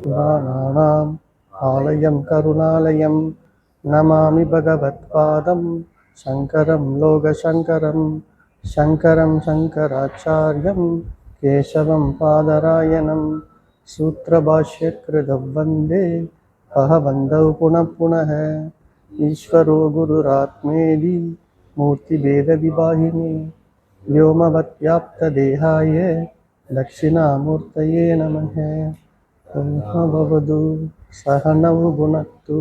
पुराणानाम् आलयं करुणालयं नमामि भगवत्पादं शङ्करं लोकशङ्करं शङ्करं शङ्कराचार्यं केशवं पादरायणं सूत्रभाष्यकृतं वन्दे भगवन्तौ पुनः पुनः ईश्वरो गुरुरात्मेदि मूर्तिभेदविभागिने व्योमवद्व्याप्तदेहाय दक्षिणामूर्तये नमः। भवतु सहनौ भुनक्तु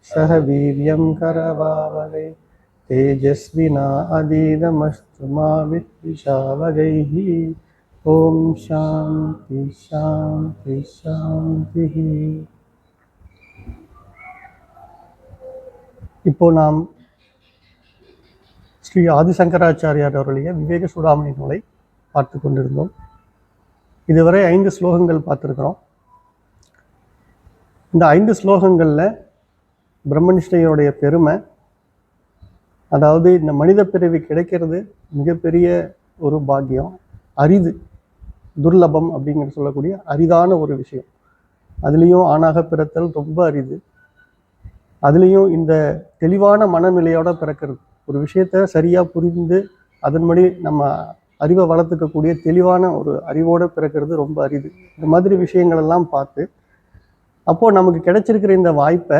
सह वीर्यं करवावहै तेजस्विनावधीतमस्तु मा विद्विषावहैः। ஓம் சாந்தி சாந்தி சாந்தி. இப்போ நாம் ஸ்ரீ ஆதிசங்கராச்சாரியார் அவருடைய விவேக சூடாமணி நூலை பார்த்து கொண்டிருந்தோம். இதுவரை 5 ஸ்லோகங்கள் பார்த்துருக்கிறோம். இந்த 5 ஸ்லோகங்களில் பிரம்மனிஷ்டையோடைய பெருமை, அதாவது இந்த மனித பிறவி கிடைக்கிறது மிகப்பெரிய ஒரு பாக்கியம், அரிது, துர்லபம் அப்படிங்கிற சொல்லக்கூடிய அரிதான ஒரு விஷயம். அதுலேயும் ஆணாக பிறத்தல் ரொம்ப அரிது. அதுலேயும் இந்த தெளிவான மனநிலையோட பிறக்கிறது, ஒரு விஷயத்தை சரியாக புரிந்து அதன்படி நம்ம அறிவை வளர்த்துக்கக்கூடிய தெளிவான ஒரு அறிவோடு பிறக்கிறது ரொம்ப அரிது. இந்த மாதிரி விஷயங்களெல்லாம் பார்த்து அப்போது நமக்கு கிடைச்சிருக்கிற இந்த வாய்ப்பை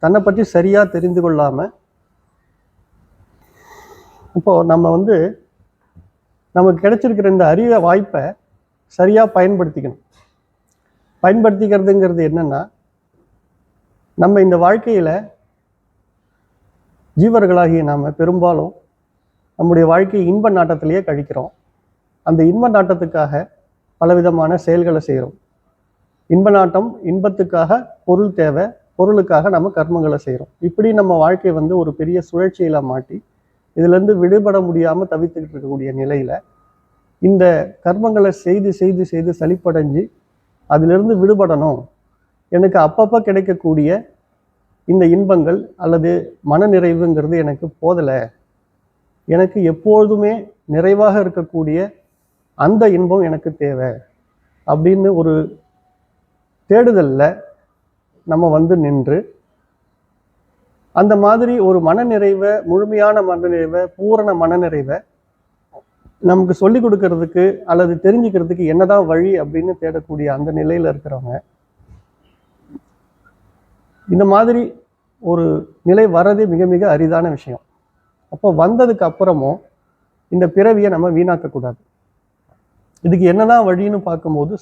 தன்னை பற்றி சரியாக தெரிந்து கொள்ளாமல், இப்போது நம்ம நமக்கு கிடைச்சிருக்கிற இந்த அறிவை வாய்ப்பை சரியாக பயன்படுத்திக்கணும். பயன்படுத்திக்கிறதுங்கிறது என்னென்னா, நம்ம இந்த வாழ்க்கையில் ஜீவர்களாகிய நாம் பெரும்பாலும் நம்முடைய வாழ்க்கையை இன்ப நாட்டத்திலேயே கழிக்கிறோம். அந்த இன்ப நாட்டத்துக்காக பலவிதமான செயல்களை செய்கிறோம். இன்ப நாட்டம், இன்பத்துக்காக பொருள் தேவை, பொருளுக்காக நம்ம கர்மங்களை செய்கிறோம். இப்படி நம்ம வாழ்க்கை ஒரு பெரிய சுழற்சியில் மாட்டி இதிலேருந்து விடுபட முடியாமல் தவித்துக்கிட்டு இருக்கக்கூடிய நிலையில் இந்த கர்மங்களை செய்து செய்து செய்து சலிப்படைஞ்சு அதிலிருந்து விடுபடணும், எனக்கு அப்பப்போ கிடைக்கக்கூடிய இந்த இன்பங்கள் அல்லது மனநிறைவுங்கிறது எனக்கு போதலை, எனக்கு எப்பொழுதுமே நிறைவாக இருக்கக்கூடிய அந்த இன்பம் எனக்கு தேவை அப்படின்னு ஒரு தேடுதலில் நம்ம நின்று அந்த மாதிரி ஒரு மனநிறைவை, முழுமையான மனநிறைவை, பூரண மனநிறைவை நமக்கு சொல்லி கொடுக்கறதுக்கு அல்லது தெரிஞ்சுக்கிறதுக்கு என்னதான் வழி அப்படின்னு தேடக்கூடிய அந்த நிலையில் இருக்கிறவங்க, இந்த மாதிரி ஒரு நிலை வர்றது மிக மிக அரிதான விஷயம். அப்போ வந்ததுக்கு அப்புறமும் இந்த பிறவியை நம்ம வீணாக்கக்கூடாது. இதுக்கு என்னதான் வழின்னு பார்க்கும்போது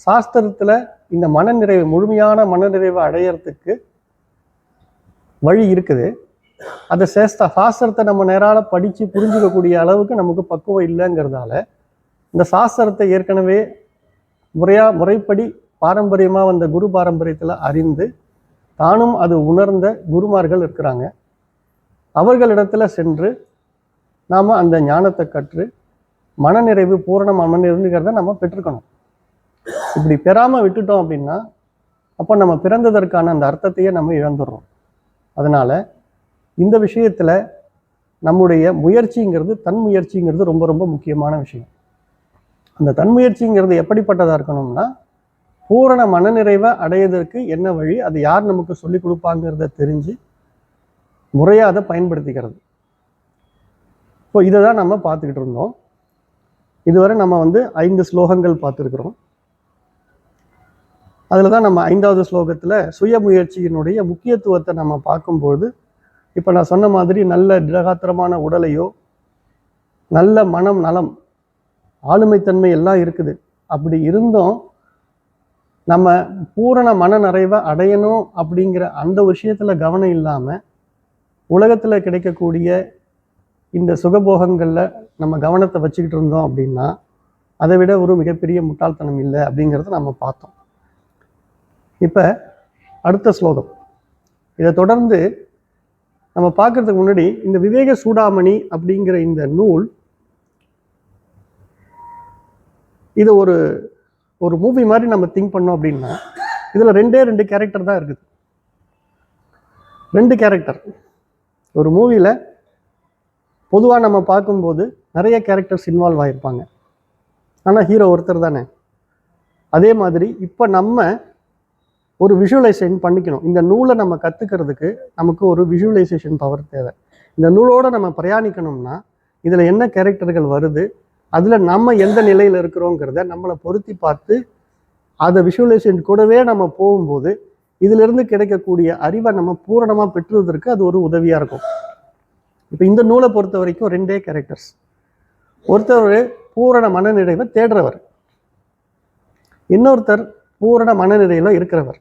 சாஸ்திரத்தில் இந்த மனநிறைவு, முழுமையான மனநிறைவை அடையிறதுக்கு வழி இருக்குது. அந்த சாஸ்திரத்தை நம்ம நேரால படித்து புரிஞ்சுக்கக்கூடிய அளவுக்கு நமக்கு பக்குவம் இல்லைங்கிறதால இந்த சாஸ்திரத்தை ஏற்கனவே முறைப்படி பாரம்பரியமாக வந்த குரு பாரம்பரியத்தில் அறிந்து தானும் அது உணர்ந்த குருமார்கள் இருக்கிறாங்க. அவர்களிடத்துல சென்று நாம் அந்த ஞானத்தை கற்று மனநிறைவு, பூரண மனநிறைவுங்கிறத நம்ம பெற்றுக்கணும். இப்படி பெறாமல் விட்டுட்டோம் அப்படின்னா அப்போ நம்ம பிறந்ததற்கான அந்த அர்த்தத்தையே நம்ம இழந்துடுறோம். அதனால் இந்த விஷயத்தில் நம்முடைய முயற்சிங்கிறது, தன்முயற்சிங்கிறது ரொம்ப ரொம்ப முக்கியமான விஷயம். அந்த தன்முயற்சிங்கிறது எப்படிப்பட்டதாக இருக்கணும்னா, பூரண மனநிறைவை அடையிறதற்கு என்ன வழி, அது யார் நமக்கு சொல்லி கொடுப்பாங்கிறத தெரிஞ்சு முறையாக அதை பயன்படுத்திக்கிறது. இப்போ இதை தான் நம்ம பார்த்துக்கிட்டு இருந்தோம். இதுவரை நம்ம 5 ஸ்லோகங்கள் பார்த்துருக்குறோம். அதில் தான் நம்ம 5வது ஸ்லோகத்தில் சுய முயற்சியினுடைய முக்கியத்துவத்தை நம்ம பார்க்கும்போது, இப்போ நான் சொன்ன மாதிரி நல்ல திடகாத்திரமான உடலையோ, நல்ல மனம், நலம், ஆளுமைத்தன்மை எல்லாம் இருக்குது. அப்படி இருந்தும் நம்ம பூரண மன நிறைவை அடையணும் அப்படிங்கிற அந்த விஷயத்தில் கவனம் இல்லாமல் உலகத்தில் கிடைக்கக்கூடிய இந்த சுகபோகங்களில் நம்ம கவனத்தை வச்சுக்கிட்டு இருந்தோம் அப்படின்னா அதை விட ஒரு மிகப்பெரிய முட்டாள்தனம் இல்லை அப்படிங்கிறத நம்ம பார்த்தோம். இப்போ அடுத்த ஸ்லோகம், இதை தொடர்ந்து நம்ம பார்க்கறதுக்கு முன்னாடி இந்த விவேக சூடாமணி அப்படிங்கிற இந்த நூல், இது ஒரு மூவி மாதிரி நம்ம திங்க் பண்ணோம் அப்படின்னா இதில் 2 கேரக்டர் தான் இருக்குது. 2 கேரக்டர். ஒரு மூவியில் பொதுவாக நம்ம பார்க்கும்போது நிறைய கேரக்டர்ஸ் இன்வால்வ் ஆகியிருப்பாங்க, ஆனால் ஹீரோ ஒருத்தர் தானே. அதே மாதிரி இப்போ நம்ம ஒரு விஷுவலைசேஷன் பண்ணிக்கணும். இந்த நூலை நம்ம கற்றுக்கிறதுக்கு நமக்கு ஒரு விஷுவலைசேஷன் பவர் தேவை. இந்த நூலோடு நம்ம பிரயாணிக்கணும்னா இதில் என்ன கேரக்டர்கள் வருது, அதில் நம்ம எந்த நிலையில் இருக்கிறோங்கிறத நம்மளை பொருத்தி பார்த்து அதை விஷுவலைசேஷன் கூடவே நம்ம போகும்போது இதிலிருந்து கிடைக்கக்கூடிய அறிவை நம்ம பூரணமாக பெற்றுவதற்கு அது ஒரு உதவியாக இருக்கும். இப்போ இந்த நூலை பொறுத்த வரைக்கும் 2 கேரக்டர்ஸ். ஒருத்தர் பூரண மனநிறைவை தேடுறவர், இன்னொருத்தர் பூரண மனநிறைவில் இருக்கிறவர்.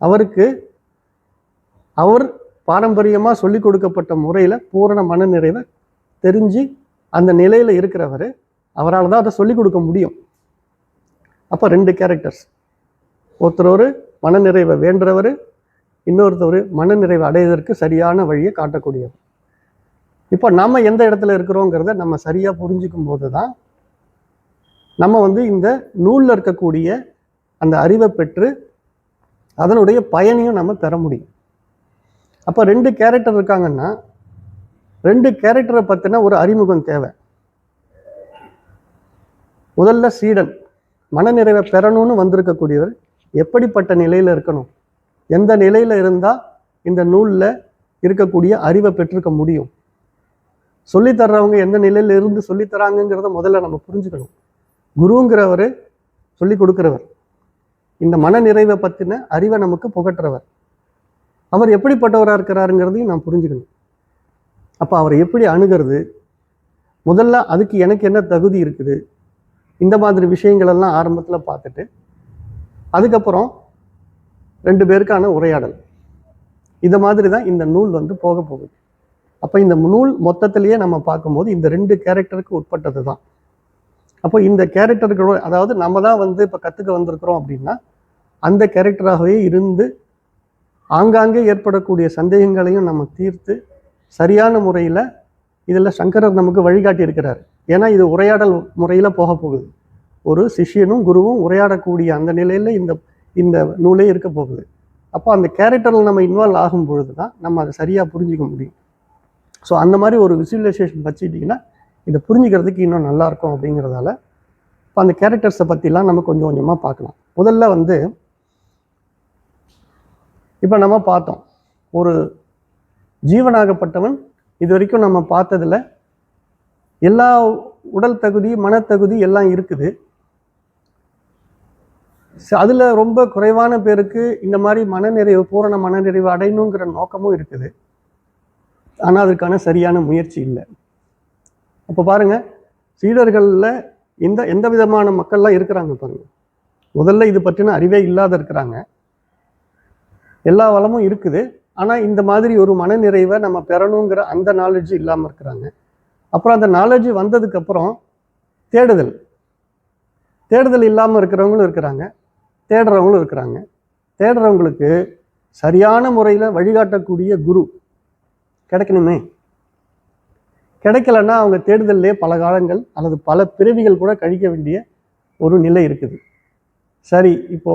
அவருக்கு அவர் பாரம்பரியமாக சொல்லி கொடுக்கப்பட்ட முறையில் பூரண மனநிறைவை தெரிஞ்சு அந்த நிலையில் இருக்கிறவர், அவரால் தான் அதை சொல்லிக் கொடுக்க முடியும். அப்போ 2 கேரக்டர்ஸ். ஒருத்தர் ஒரு மனநிறைவை வேண்டவர், இன்னொருத்தர் மனநிறைவை அடைவதற்கு சரியான வழியை காட்டக்கூடியவர். இப்போ நம்ம எந்த இடத்துல இருக்கிறோங்கிறத நம்ம சரியாக புரிஞ்சுக்கும் போது தான் நம்ம இந்த நூலில் இருக்கக்கூடிய அந்த அறிவை பெற்று அதனுடைய பயனையும் நம்ம பெற முடியும். அப்போ 2 கேரக்டர் இருக்காங்கன்னா 2 கேரக்டரை பற்றின ஒரு அறிமுகம் தேவை. முதல்ல சீடன் மனநிறைவை பெறணும்னு வந்திருக்கக்கூடியவர் எப்படிப்பட்ட நிலையில் இருக்கணும், எந்த நிலையில் இருந்தால் இந்த நூலில் இருக்கக்கூடிய அறிவை பெற்றிருக்க முடியும், சொல்லித்தர்றவங்க எந்த நிலையில இருந்து சொல்லித்தராங்கிறத முதல்ல நம்ம புரிஞ்சுக்கணும். குருங்கிறவர் சொல்லி கொடுக்குறவர், இந்த மன நிறைவை பற்றின அறிவை நமக்கு புகட்டுறவர். அவர் எப்படிப்பட்டவராக இருக்கிறாருங்கிறதையும் நான் புரிஞ்சுக்கணும். அப்போ அவரை எப்படி அணுகிறது, முதல்ல அதுக்கு எனக்கு என்ன தகுதி இருக்குது, இந்த மாதிரி விஷயங்களெல்லாம் ஆரம்பத்தில் பார்த்துட்டு அதுக்கப்புறம் 2 பேருக்கான உரையாடல். இதை மாதிரி தான் இந்த நூல் போக போகுது. அப்போ இந்த நூல் மொத்தத்திலேயே நம்ம பார்க்கும்போது இந்த 2 கேரக்டருக்கு உட்பட்டது தான். அப்போ இந்த கேரக்டர்களோட, அதாவது நம்ம தான் இப்போ கற்றுக்க வந்திருக்கிறோம் அப்படின்னா அந்த கேரக்டராகவே இருந்து ஆங்காங்கே ஏற்படக்கூடிய சந்தேகங்களையும் நம்ம தீர்த்து சரியான முறையில் இதில் சங்கரர் நமக்கு வழிகாட்டி இருக்கிறார். ஏன்னா இது உரையாடல் முறையில் போக போகுது. ஒரு சிஷ்யனும் குருவும் உரையாடக்கூடிய அந்த நிலையில் இந்த நூலே இருக்க போகுது. அப்போ அந்த கேரக்டரில் நம்ம இன்வால்வ் ஆகும் பொழுது தான் நம்ம அதை சரியாக புரிஞ்சிக்க முடியும். ஸோ அந்த மாதிரி ஒரு விசுவலைசேஷன் வச்சுக்கிட்டிங்கன்னா இதை புரிஞ்சுக்கிறதுக்கு இன்னும் நல்லாயிருக்கும். அப்படிங்கிறதால இப்போ அந்த கேரக்டர்ஸை பற்றிலாம் நம்ம கொஞ்சம் கொஞ்சமாக பார்க்கலாம். முதல்ல இப்போ நம்ம பார்த்தோம், ஒரு ஜீவனாகப்பட்டவன் இது வரைக்கும் நம்ம பார்த்ததில் எல்லா உடல் தகுதி மனத்தகுதி எல்லாம் இருக்குது. அதில் ரொம்ப குறைவான பேருக்கு இந்த மாதிரி மனநிறைவு பூரண மனநிறைவு அடையணுங்கிற நோக்கமும் இருக்குது. ஆனால் அதற்கான சரியான முயற்சி இல்லை. அப்போ பாருங்க, சீடர்களில் எந்த விதமான மக்கள்லாம் இருக்கிறாங்க பாருங்க. முதல்ல இது பற்றின அறிவே இல்லாத இருக்கிறாங்க, எல்லா வளமும் இருக்குது, ஆனால் இந்த மாதிரி ஒரு மனநிறைவை நம்ம பெறணுங்கிற அந்த நாலேஜ் இல்லாமல் இருக்கிறாங்க. அப்புறம் அந்த நாலேஜ் வந்ததுக்கப்புறம் தேடுதல் இல்லாமல் இருக்கிறவங்களும் இருக்கிறாங்க, தேடுறவங்களும் இருக்கிறாங்க. தேடுறவங்களுக்கு சரியான முறையில் வழிகாட்டக்கூடிய குரு கிடைக்கணுமே. கிடைக்கலன்னா அவங்க தேடுதல்லே பல காலங்கள் அல்லது பல பிறவிகள் கூட கழிக்க வேண்டிய ஒரு நிலை இருக்குது. சரி, இப்போ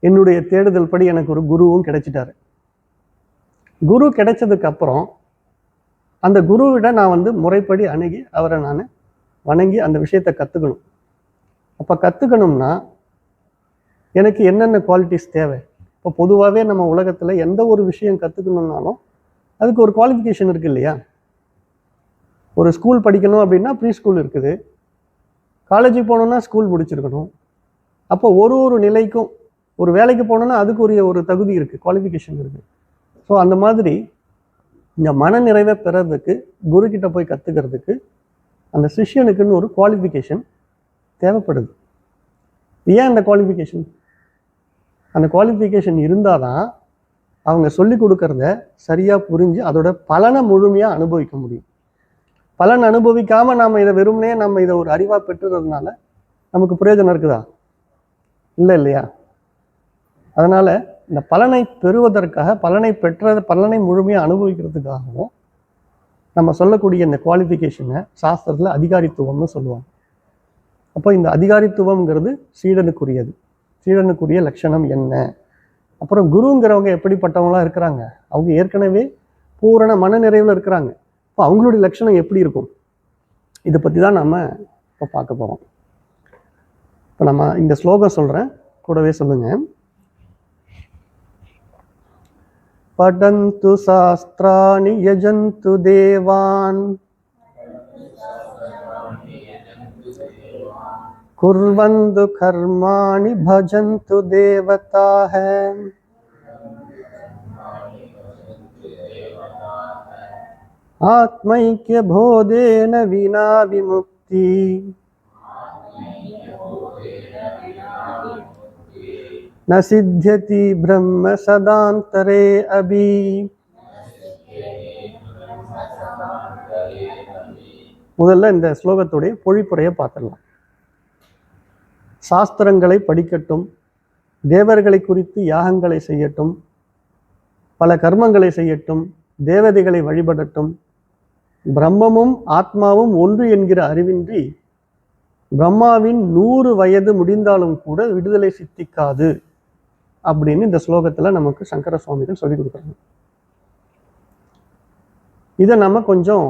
என்னுடைய தேடுதல் படி எனக்கு ஒரு குருவும் கிடைச்சிட்டாரு. குரு கிடைச்சதுக்கு அப்புறம் அந்த குருவிட நான் முறைப்படி அணுகி அவரை நான் வணங்கி அந்த விஷயத்தை கற்றுக்கணும். அப்போ கற்றுக்கணும்னா எனக்கு என்னென்ன குவாலிட்டிஸ் தேவை? இப்போ பொதுவாகவே நம்ம உலகத்தில் எந்த ஒரு விஷயம் கற்றுக்கணுன்னாலும் அதுக்கு ஒரு குவாலிஃபிகேஷன் இருக்குது இல்லையா? ஒரு ஸ்கூல் படிக்கணும் அப்படின்னா ப்ரீ ஸ்கூல் இருக்குது, காலேஜுக்கு போகணுன்னா ஸ்கூல் முடிச்சிருக்கணும். அப்போ ஒரு நிலைக்கும், ஒரு வேலைக்கு போகணுன்னா அதுக்குரிய ஒரு தகுதி இருக்குது, குவாலிஃபிகேஷன் இருக்குது. ஸோ அந்த மாதிரி இந்த மன நிறைவை பெறறதுக்கு குருக்கிட்ட போய் கற்றுக்கிறதுக்கு அந்த சிஷ்யனுக்குன்னு ஒரு குவாலிஃபிகேஷன் தேவைப்படுது. ஏன் அந்த குவாலிஃபிகேஷன்? அந்த குவாலிஃபிகேஷன் இருந்தால் தான் அவங்க சொல்லி கொடுக்கறத சரியாக புரிஞ்சு அதோட பலனை முழுமையாக அனுபவிக்க முடியும். பலன் அனுபவிக்காமல் நாம் இதை வெறுமனே நம்ம இதை ஒரு அறிவாக பெற்றுறதுனால நமக்கு பிரயோஜனம் இருக்குதா? இல்லை இல்லையா? அதனால் இந்த பலனை பெறுவதற்காக, பலனை முழுமையாக அனுபவிக்கிறதுக்காகவும் நம்ம சொல்லக்கூடிய இந்த குவாலிஃபிகேஷனை சாஸ்திரத்தில் அதிகாரித்துவம்னு சொல்லுவாங்க. அப்போ இந்த அதிகாரித்துவம்ங்கிறது சீடனுக்குரியது. சீடனுக்குரிய லட்சணம் என்ன? அப்புறம் குருங்கிறவங்க எப்படிப்பட்டவங்களாம் இருக்கிறாங்க? அவங்க ஏற்கனவே பூரண மன நிறைவில் இருக்கிறாங்க. இப்போ அவங்களுடைய லட்சணம் எப்படி இருக்கும்? இதை பற்றி தான் நம்ம இப்போ பார்க்க போகிறோம். இப்போ நம்ம இந்த ஸ்லோகம் சொல்கிறேன், கூடவே சொல்லுங்க. படந்து சாஸ்திராணி யஜந்து தேவான் குர்வந்து கர்மாணி பஜந்து தேவதாஹ ஆத்மைக்ய போதேன வினா விமுக்தி ந சித்யதி பிரம்ம சதாந்தரே அபி. முதல்ல இந்த ஸ்லோகத்துடைய பொழிப்புரையை பார்த்துடலாம். சாஸ்திரங்களை படிக்கட்டும், தேவர்களை குறித்து யாகங்களை செய்யட்டும், பல கர்மங்களை செய்யட்டும், தேவதைகளை வழிபடட்டும், பிரம்மமும் ஆத்மாவும் ஒன்று என்கிற அறிவின்றி பிரம்மாவின் 100 வயது முடிந்தாலும் கூட விடுதலை சித்திக்காது அப்படின்னு இந்த ஸ்லோகத்துல நமக்கு சங்கர சுவாமிகள் சொல்லி கொடுக்குறாங்க. இதை நம்ம கொஞ்சம்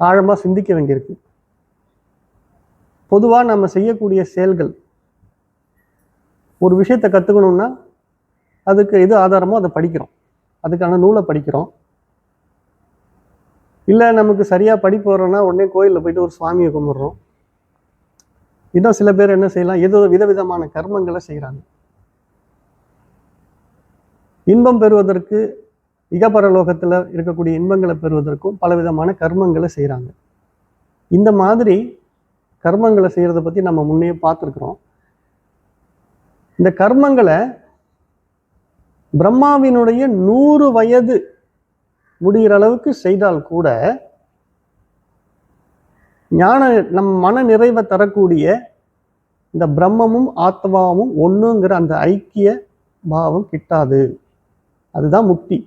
ஆழமா சிந்திக்க வேண்டியிருக்கு. பொதுவா நம்ம செய்யக்கூடிய செயல்கள், ஒரு விஷயத்தை கத்துக்கணும்னா அதுக்கு எது ஆதாரமோ அதை படிக்கிறோம், அதுக்கான நூலை படிக்கிறோம். இல்லை நமக்கு சரியா படிப்பு வரோம்னா உடனே கோயிலில் போயிட்டு ஒரு சுவாமியை கும்பிடுறோம். இன்னும் சில பேர் என்ன செய்யலாம், ஏதோ விதவிதமான கர்மங்களை செய்கிறாங்க. இன்பம் பெறுவதற்கு, இகபரலோகத்தில் இருக்கக்கூடிய இன்பங்களை பெறுவதற்கும் பலவிதமான கர்மங்களை செய்கிறாங்க. இந்த மாதிரி கர்மங்களை செய்கிறத பற்றி நம்ம முன்னே பார்த்துருக்குறோம். இந்த கர்மங்களை பிரம்மாவினுடைய 100 வயது முடிகிற அளவுக்கு செய்தால் கூட ஞான நம் மன நிறைவை தரக்கூடிய இந்த பிரம்மமும் ஆத்மாவும் ஒன்றுங்கிற அந்த ஐக்கிய பாவம் கிட்டாது. அதுதான் முக்தி.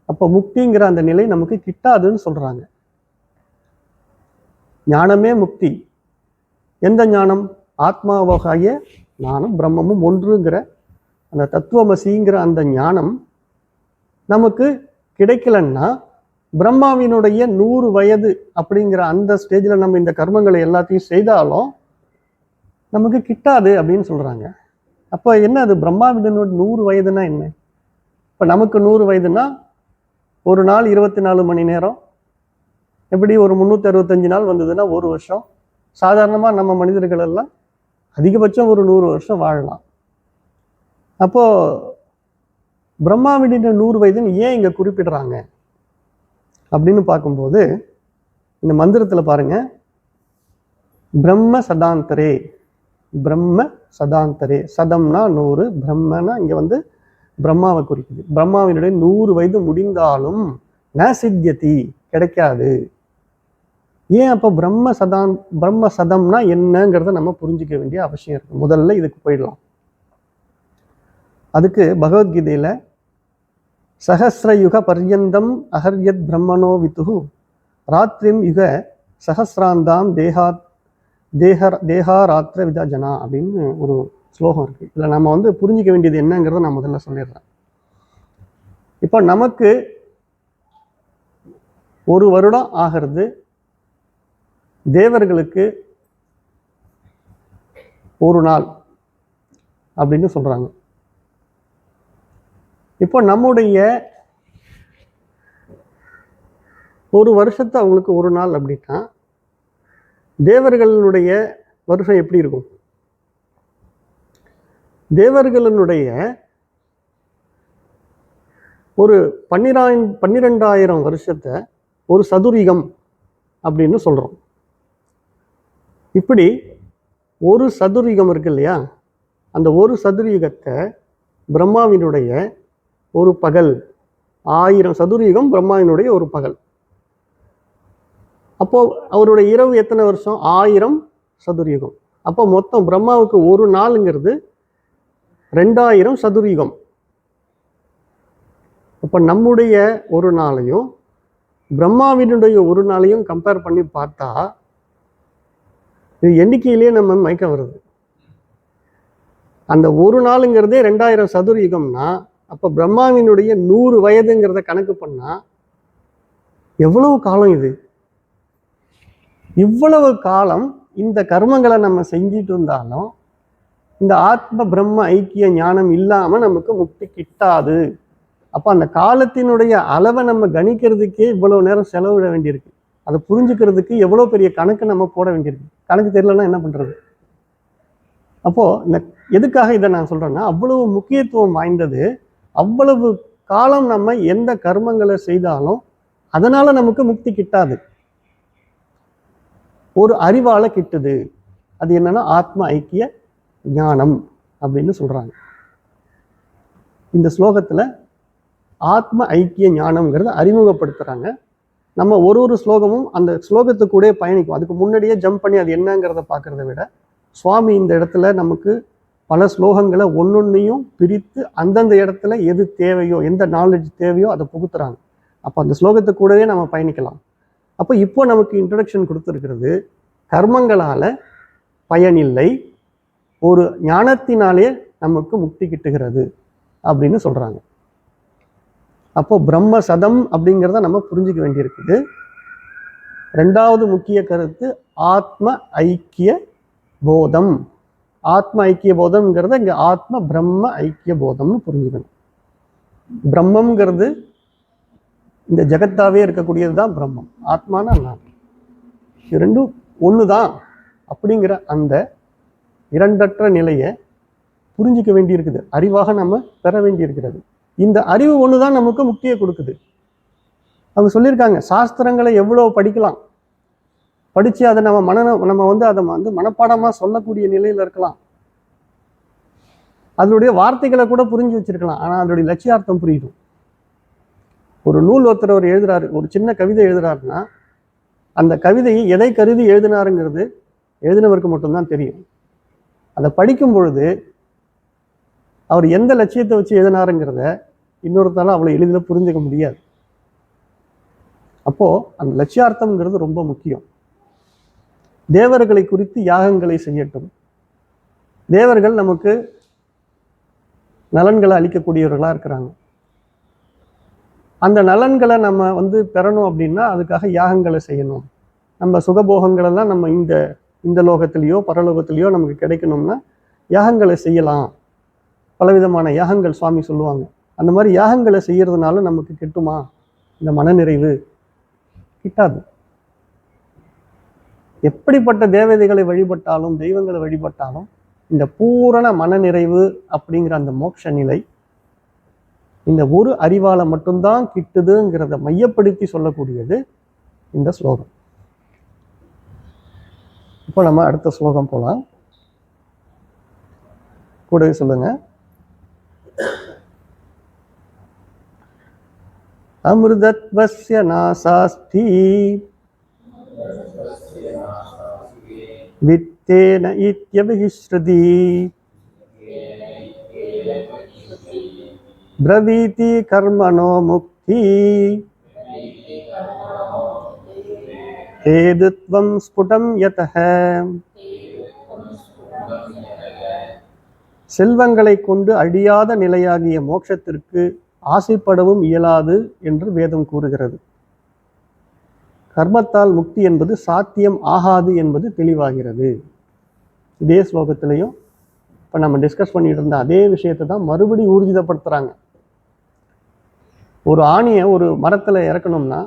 அப்போ முக்திங்கிற அந்த நிலை நமக்கு கிட்டாதுன்னு சொல்றாங்க. ஞானமே முக்தி. எந்த ஞானம்? ஆத்மாவாகிய ஞானம், பிரம்மமும் ஒன்றுங்கிற அந்த தத்துவமசிங்கிற அந்த ஞானம் நமக்கு கிடைக்கலன்னா பிரம்மாவினுடைய 100 வயது அப்படிங்கிற அந்த ஸ்டேஜில் நம்ம இந்த கர்மங்களை எல்லாத்தையும் செய்தாலும் நமக்கு கிட்டாது அப்படின்னு சொல்றாங்க. அப்போ என்ன அது? பிரம்மாவினுடைய 100 வயதுன்னா என்ன? இப்போ நமக்கு 100 வயதுன்னா ஒரு நாள் 24 மணி நேரம், எப்படி ஒரு 365 நாள் வந்ததுன்னா ஒரு வருஷம். சாதாரணமாக நம்ம மனிதர்கள் எல்லாம் அதிகபட்சம் ஒரு 100 வருஷம் வாழலாம். அப்போ பிரம்மாவினுடைய 100 வயதுன்னு ஏன் இங்க குறிப்பிடுறாங்க அப்படின்னு பார்க்கும்போது இந்த மந்திரத்துல பாருங்க, பிரம்ம சதாந்தரே, பிரம்ம சதாந்தரே, சதம்னா 100, பிரம்மனா இங்க பிரம்மாவை குறிக்குது. பிரம்மாவினுடைய 100 வயது முடிந்தாலும் ந சித்தியதி, கிடைக்காது. ஏன்? அப்போ பிரம்ம சதம்னா என்னங்கிறத நம்ம புரிஞ்சிக்க வேண்டிய அவசியம் இருக்கு. முதல்ல இதுக்கு போயிடலாம். அதுக்கு பகவத்கீதையில சஹஸ்ரயுக பர்யந்தம் அஹர்யத் பிரம்மனோ விதுஹு ராத்திரிம் யுக சஹஸ்ராந்தாம் தேகாராத்திர விதஜனா அப்படின்னு ஒரு ஸ்லோகம் இருக்கு. இதில் நம்ம புரிஞ்சிக்க வேண்டியது என்னங்கிறத நான் முதல்ல சொல்லிடுறேன். இப்போ நமக்கு ஒரு வருடம் ஆகிறது, தேவர்களுக்கு ஒரு நாள் அப்படின்னு சொல்றாங்க. இப்போ நம்முடைய ஒரு வருஷத்தை அவங்களுக்கு ஒரு நாள் அப்படின்னா தேவர்களுடைய வருஷம் எப்படி இருக்கும்? தேவர்களுடைய ஒரு 12,000 வருஷத்தை ஒரு சதுரீகம் அப்படின்னு சொல்றோம். இப்படி ஒரு சதுரீகம் இருக்கு இல்லையா, அந்த ஒரு சதுரீகத்தை பிரம்மாவினுடைய ஒரு பகல், 1000 சதுரீகம் பிரம்மாவினுடைய ஒரு பகல். அப்போ அவருடைய இரவு எத்தனை வருஷம்? 1000 சதுரீகம். அப்போ மொத்தம் பிரம்மாவுக்கு ஒரு நாளுங்கிறது 2000 சதுரீகம். அப்போ நம்முடைய ஒரு நாளையும் பிரம்மாவினுடைய ஒரு நாளையும் கம்பேர் பண்ணி பார்த்தா இது எண்ணிக்கையிலேயே நம்ம மயக்கம் வருது. அந்த ஒரு நாளுங்கிறதே 2000 சதுரீகம்னா அப்போ பிரம்மாவினுடைய 100 வயதுங்கிறத கணக்கு பண்ணா எவ்வளவு காலம் இது? இவ்வளவு காலம் இந்த கர்மங்களை நம்ம செஞ்சிட்டு இருந்தாலும் இந்த ஆத்ம பிரம்ம ஐக்கிய ஞானம் இல்லாம நமக்கு முக்தி கிட்டாது. அப்ப அந்த காலத்தினுடைய அளவை நம்ம கணிக்கிறதுக்கே இவ்வளவு நேரம் செலவிட வேண்டியிருக்கு. அதை புரிஞ்சுக்கிறதுக்கு எவ்வளவு பெரிய கணக்கு நம்ம போட வேண்டியிருக்கு. கணக்கு தெரியலன்னா என்ன பண்றது? அப்போ இந்த எதுக்காக இதை நான் சொல்றேன்னா, அவ்வளவு முக்கியத்துவம் வாய்ந்தது. அவ்வளவு காலம் நம்ம எந்த கர்மங்களை செய்தாலும் அதனால நமக்கு முக்தி கிட்டாது. ஒரு அறிவால கிட்டுது. அது என்னன்னா ஆத்ம ஐக்கிய ஞானம் அப்படின்னு சொல்றாங்க. இந்த ஸ்லோகத்துல ஆத்ம ஐக்கிய ஞானம்ங்கிறத அறிமுகப்படுத்துறாங்க. நம்ம ஒரு ஸ்லோகமும் அந்த ஸ்லோகத்துக்கூட பயணிக்கும். அதுக்கு முன்னாடியே ஜம்ப் பண்ணி அது என்னங்கிறத பார்க்கறத விட சுவாமி இந்த இடத்துல நமக்கு பல ஸ்லோகங்களை ஒன்னொன்னையும் பிரித்து அந்தந்த இடத்துல எது தேவையோ, எந்த நாலேஜ் தேவையோ அதை புகுத்துறாங்க. அப்போ அந்த ஸ்லோகத்துக்கூடவே நம்ம பயணிக்கலாம். அப்போ இப்போ நமக்கு இன்ட்ரடக்ஷன் கொடுத்துருக்கிறது, கர்மங்களால பயனில்லை, ஒரு ஞானத்தினாலே நமக்கு முக்தி கிட்டுகிறது அப்படின்னு சொல்றாங்க. அப்போ பிரம்ம சதம் அப்படிங்கிறத நம்ம புரிஞ்சுக்க வேண்டியிருக்குது. ரெண்டாவது முக்கிய கருத்து ஆத்ம ஐக்கிய போதம். ஆத்ம ஐக்கிய போதம்ங்கிறத இங்க ஆத்ம பிரம்ம ஐக்கிய போதம்னு புரிஞ்சுக்கணும். பிரம்மம்ங்கிறது இந்த ஜெகத்தாவே இருக்கக்கூடியது தான் பிரம்மம். ஆத்மானா நான், இது ரெண்டும் ஒண்ணுதான் அப்படிங்கிற அந்த இரண்டற்ற நிலையை புரிஞ்சிக்க வேண்டியிருக்குது. அறிவாக நம்ம பெற வேண்டியிருக்கிறது. இந்த அறிவு ஒண்ணுதான் நமக்கு முக்தியை கொடுக்குது. அவங்க சொல்லியிருக்காங்க, சாஸ்திரங்களை எவ்வளவு படிக்கலாம், படிச்சு அதை நம்ம அதை மனப்பாடமா சொல்லக்கூடிய நிலையில இருக்கலாம், அதனுடைய வார்த்தைகளை கூட புரிஞ்சு வச்சிருக்கலாம். ஆனா அதனுடைய லட்சியார்த்தம் புரியும். ஒரு நூல் ஒருத்தர் எழுதுறாரு, ஒரு சின்ன கவிதை எழுதுறாருன்னா அந்த கவிதையை எதை கருதி எழுதினாருங்கிறது எழுதினவருக்கு மட்டும்தான் தெரியும். அதை படிக்கும் பொழுது அவர் எந்த லட்சியத்தை வச்சு எழுதினாருங்கிறத இன்னொருத்தால அவ்வளவு எளிதில் புரிஞ்சுக்க முடியாது. அப்போ அந்த லட்சியார்த்தம்ங்கிறது ரொம்ப முக்கியம். தேவர்களை குறித்து யாகங்களை செய்யட்டும். தேவர்கள் நமக்கு நலன்களை அளிக்கக்கூடியவர்களா இருக்கிறாங்க. அந்த நலன்களை நம்ம பெறணும் அப்படின்னா அதுக்காக யாகங்களை செய்யணும். நம்ம சுகபோகங்கள் எல்லாம் நம்ம இந்த லோகத்திலேயோ பரலோகத்திலேயோ நமக்கு கிடைக்கணும்னா யாகங்களை செய்யலாம். பலவிதமான யாகங்கள் சுவாமி சொல்லுவாங்க. அந்த மாதிரி யாகங்களை செய்யறதுனால நமக்கு கிட்டுமா இந்த மனநிறைவு? கிட்டாது. எப்படிப்பட்ட தேவதைகளை வழிபட்டாலும் தெய்வங்களை வழிபட்டாலும் இந்த பூரண மனநிறைவு அப்படிங்கிற அந்த மோட்ச நிலை இந்த ஒரு அறிவால மட்டும்தான் கிட்டுதுங்கிறத மையப்படுத்தி சொல்லக்கூடியது இந்த ஸ்லோகம். இப்போ நம்ம அடுத்த ஸ்லோகம் போலாம். கூடவே சொல்லுங்க. அமிர்தத்வஸ்ய நாசாஸ்தி வித்தேன இத்யபிஹிஸ்ருதி பிரவீதி கர்மணோ முக்தி ஹேதுத்வம் ஸ்புடம் யதஹ. செல்வங்களை கொண்டு அழியாத நிலையாகிய மோட்சத்திற்கு ஆசைப்படவும் இயலாது என்று வேதம் கூறுகிறது. கர்மத்தால் முக்தி என்பது சாத்தியம் ஆகாது என்பது தெளிவாகிறது. இதே ஸ்லோகத்திலையும் இப்போ நம்ம டிஸ்கஸ் பண்ணிட்டு இருந்த அதே விஷயத்தை தான் மறுபடி ஊர்ஜிதப்படுத்துறாங்க. ஒரு ஆணியை ஒரு மரத்துல இறக்கணும்னா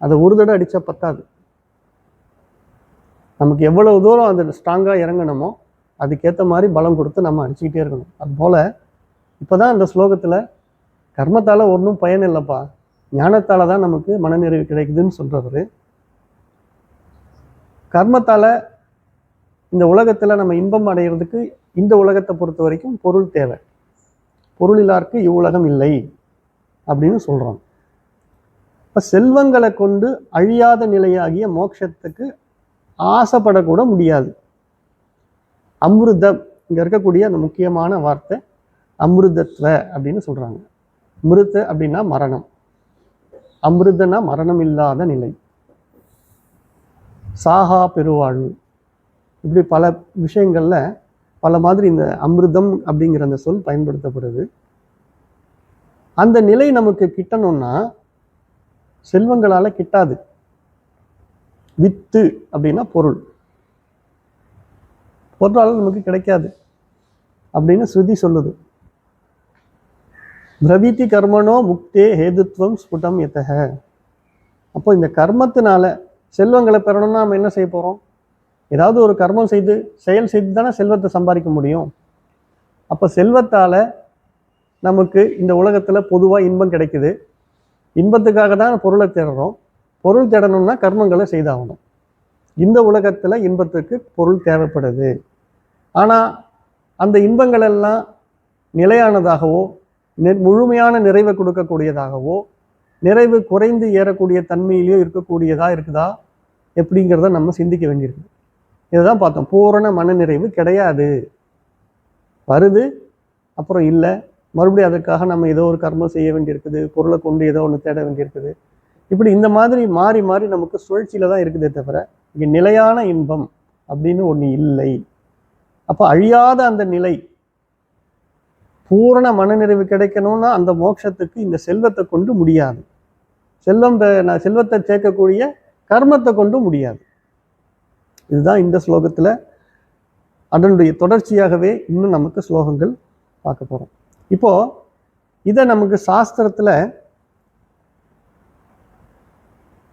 அதை ஒரு தடவை அடிச்சா பத்தாது. நமக்கு எவ்வளவு தூரம் அது ஸ்ட்ராங்கா இறங்கணுமோ அதுக்கேற்ற மாதிரி பலம் கொடுத்து நம்ம அடிச்சுக்கிட்டே இருக்கணும். அது போல இப்போதான் இந்த ஸ்லோகத்துல கர்மத்தால ஒன்றும் பயன் இல்லைப்பா, ஞானத்தால தான் நமக்கு மனநிறைவு கிடைக்குதுன்னு சொல்றவரு, கர்மத்தால இந்த உலகத்துல நம்ம இன்பம் அடைகிறதுக்கு இந்த உலகத்தை பொறுத்த வரைக்கும் பொருள் தேவை, பொருள் இல்லாருக்கு இவ்வுலகம் இல்லை அப்படின்னு சொல்றோம். இப்ப செல்வங்களை கொண்டு அழியாத நிலையாகிய மோட்சத்துக்கு ஆசைப்படக்கூட முடியாது. அமிர்தம் இங்க இருக்கக்கூடிய அந்த முக்கியமான வார்த்தை அமிர்தத்வ அப்படின்னு சொல்றாங்க. மிருத அப்படின்னா மரணம், அமிர்தனா மரணம் இல்லாத நிலை, சாகா பெருவாழ்வு, இப்படி பல விஷயங்கள்ல பல மாதிரி இந்த அமிர்தம் அப்படிங்கிற அந்த சொல் பயன்படுத்தப்படுது. அந்த நிலை நமக்கு கிட்டணும்னா செல்வங்களால கிட்டாது. வித்து அப்படின்னா பொருள், பொருளால் நமக்கு கிடைக்காது அப்படின்னு ஸ்ருதி சொல்லுது. பிரவீதி கர்மனோ முக்தே ஹேதுத்வம் ஸ்புடம் எத்தக. அப்போ இந்த கர்மத்தினால செல்வங்களை பெறணும்னா நம்ம என்ன செய்ய போகிறோம்? ஏதாவது ஒரு கர்மம் செய்து செயல் செய்து தானே செல்வத்தை சம்பாதிக்க முடியும். அப்போ செல்வத்தால் நமக்கு இந்த உலகத்தில் பொதுவாக இன்பம் கிடைக்குது. இன்பத்துக்காக தான் பொருளை தேடுறோம். பொருள் தேடணும்னா கர்மங்களை செய்தாகணும். இந்த உலகத்தில் இன்பத்துக்கு பொருள் தேவைப்படுது. ஆனால் அந்த இன்பங்கள் எல்லாம் நிலையானதாகவோ முழுமையான நிறைவை கொடுக்கக்கூடியதாகவோ நிறைவு குறைந்து ஏறக்கூடிய தன்மையிலையோ இருக்கக்கூடியதாக இருக்குதா எப்படிங்கிறத நம்ம சிந்திக்க வேண்டியிருக்கு. இதை தான் பார்த்தோம். பூரண மனநிறைவு கிடையாது. வருது, அப்புறம் இல்லை, மறுபடியும் அதுக்காக நம்ம ஏதோ ஒரு கர்மம் செய்ய வேண்டியிருக்குது, பொருளை கொண்டு ஏதோ ஒன்று தேட வேண்டியிருக்குது. இப்படி இந்த மாதிரி மாறி மாறி நமக்கு சுழற்சியில் தான் இருக்குதே தவிர இங்கே நிலையான இன்பம் அப்படின்னு ஒன்று இல்லை. அப்போ அழியாத அந்த நிலை, பூரண மனநிறைவு கிடைக்கணும்னா அந்த மோட்சத்துக்கு இந்த செல்வத்தை கொண்டு முடியாது. செல்வத்தை சேர்க்கக்கூடிய கர்மத்தை கொண்டு முடியாது. இதுதான் இந்த ஸ்லோகத்தில் அதனுடைய தொடர்ச்சியாகவே இன்னும் நமக்கு ஸ்லோகங்கள் பார்க்க போகிறோம். இப்போ இதை நமக்கு சாஸ்திரத்தில்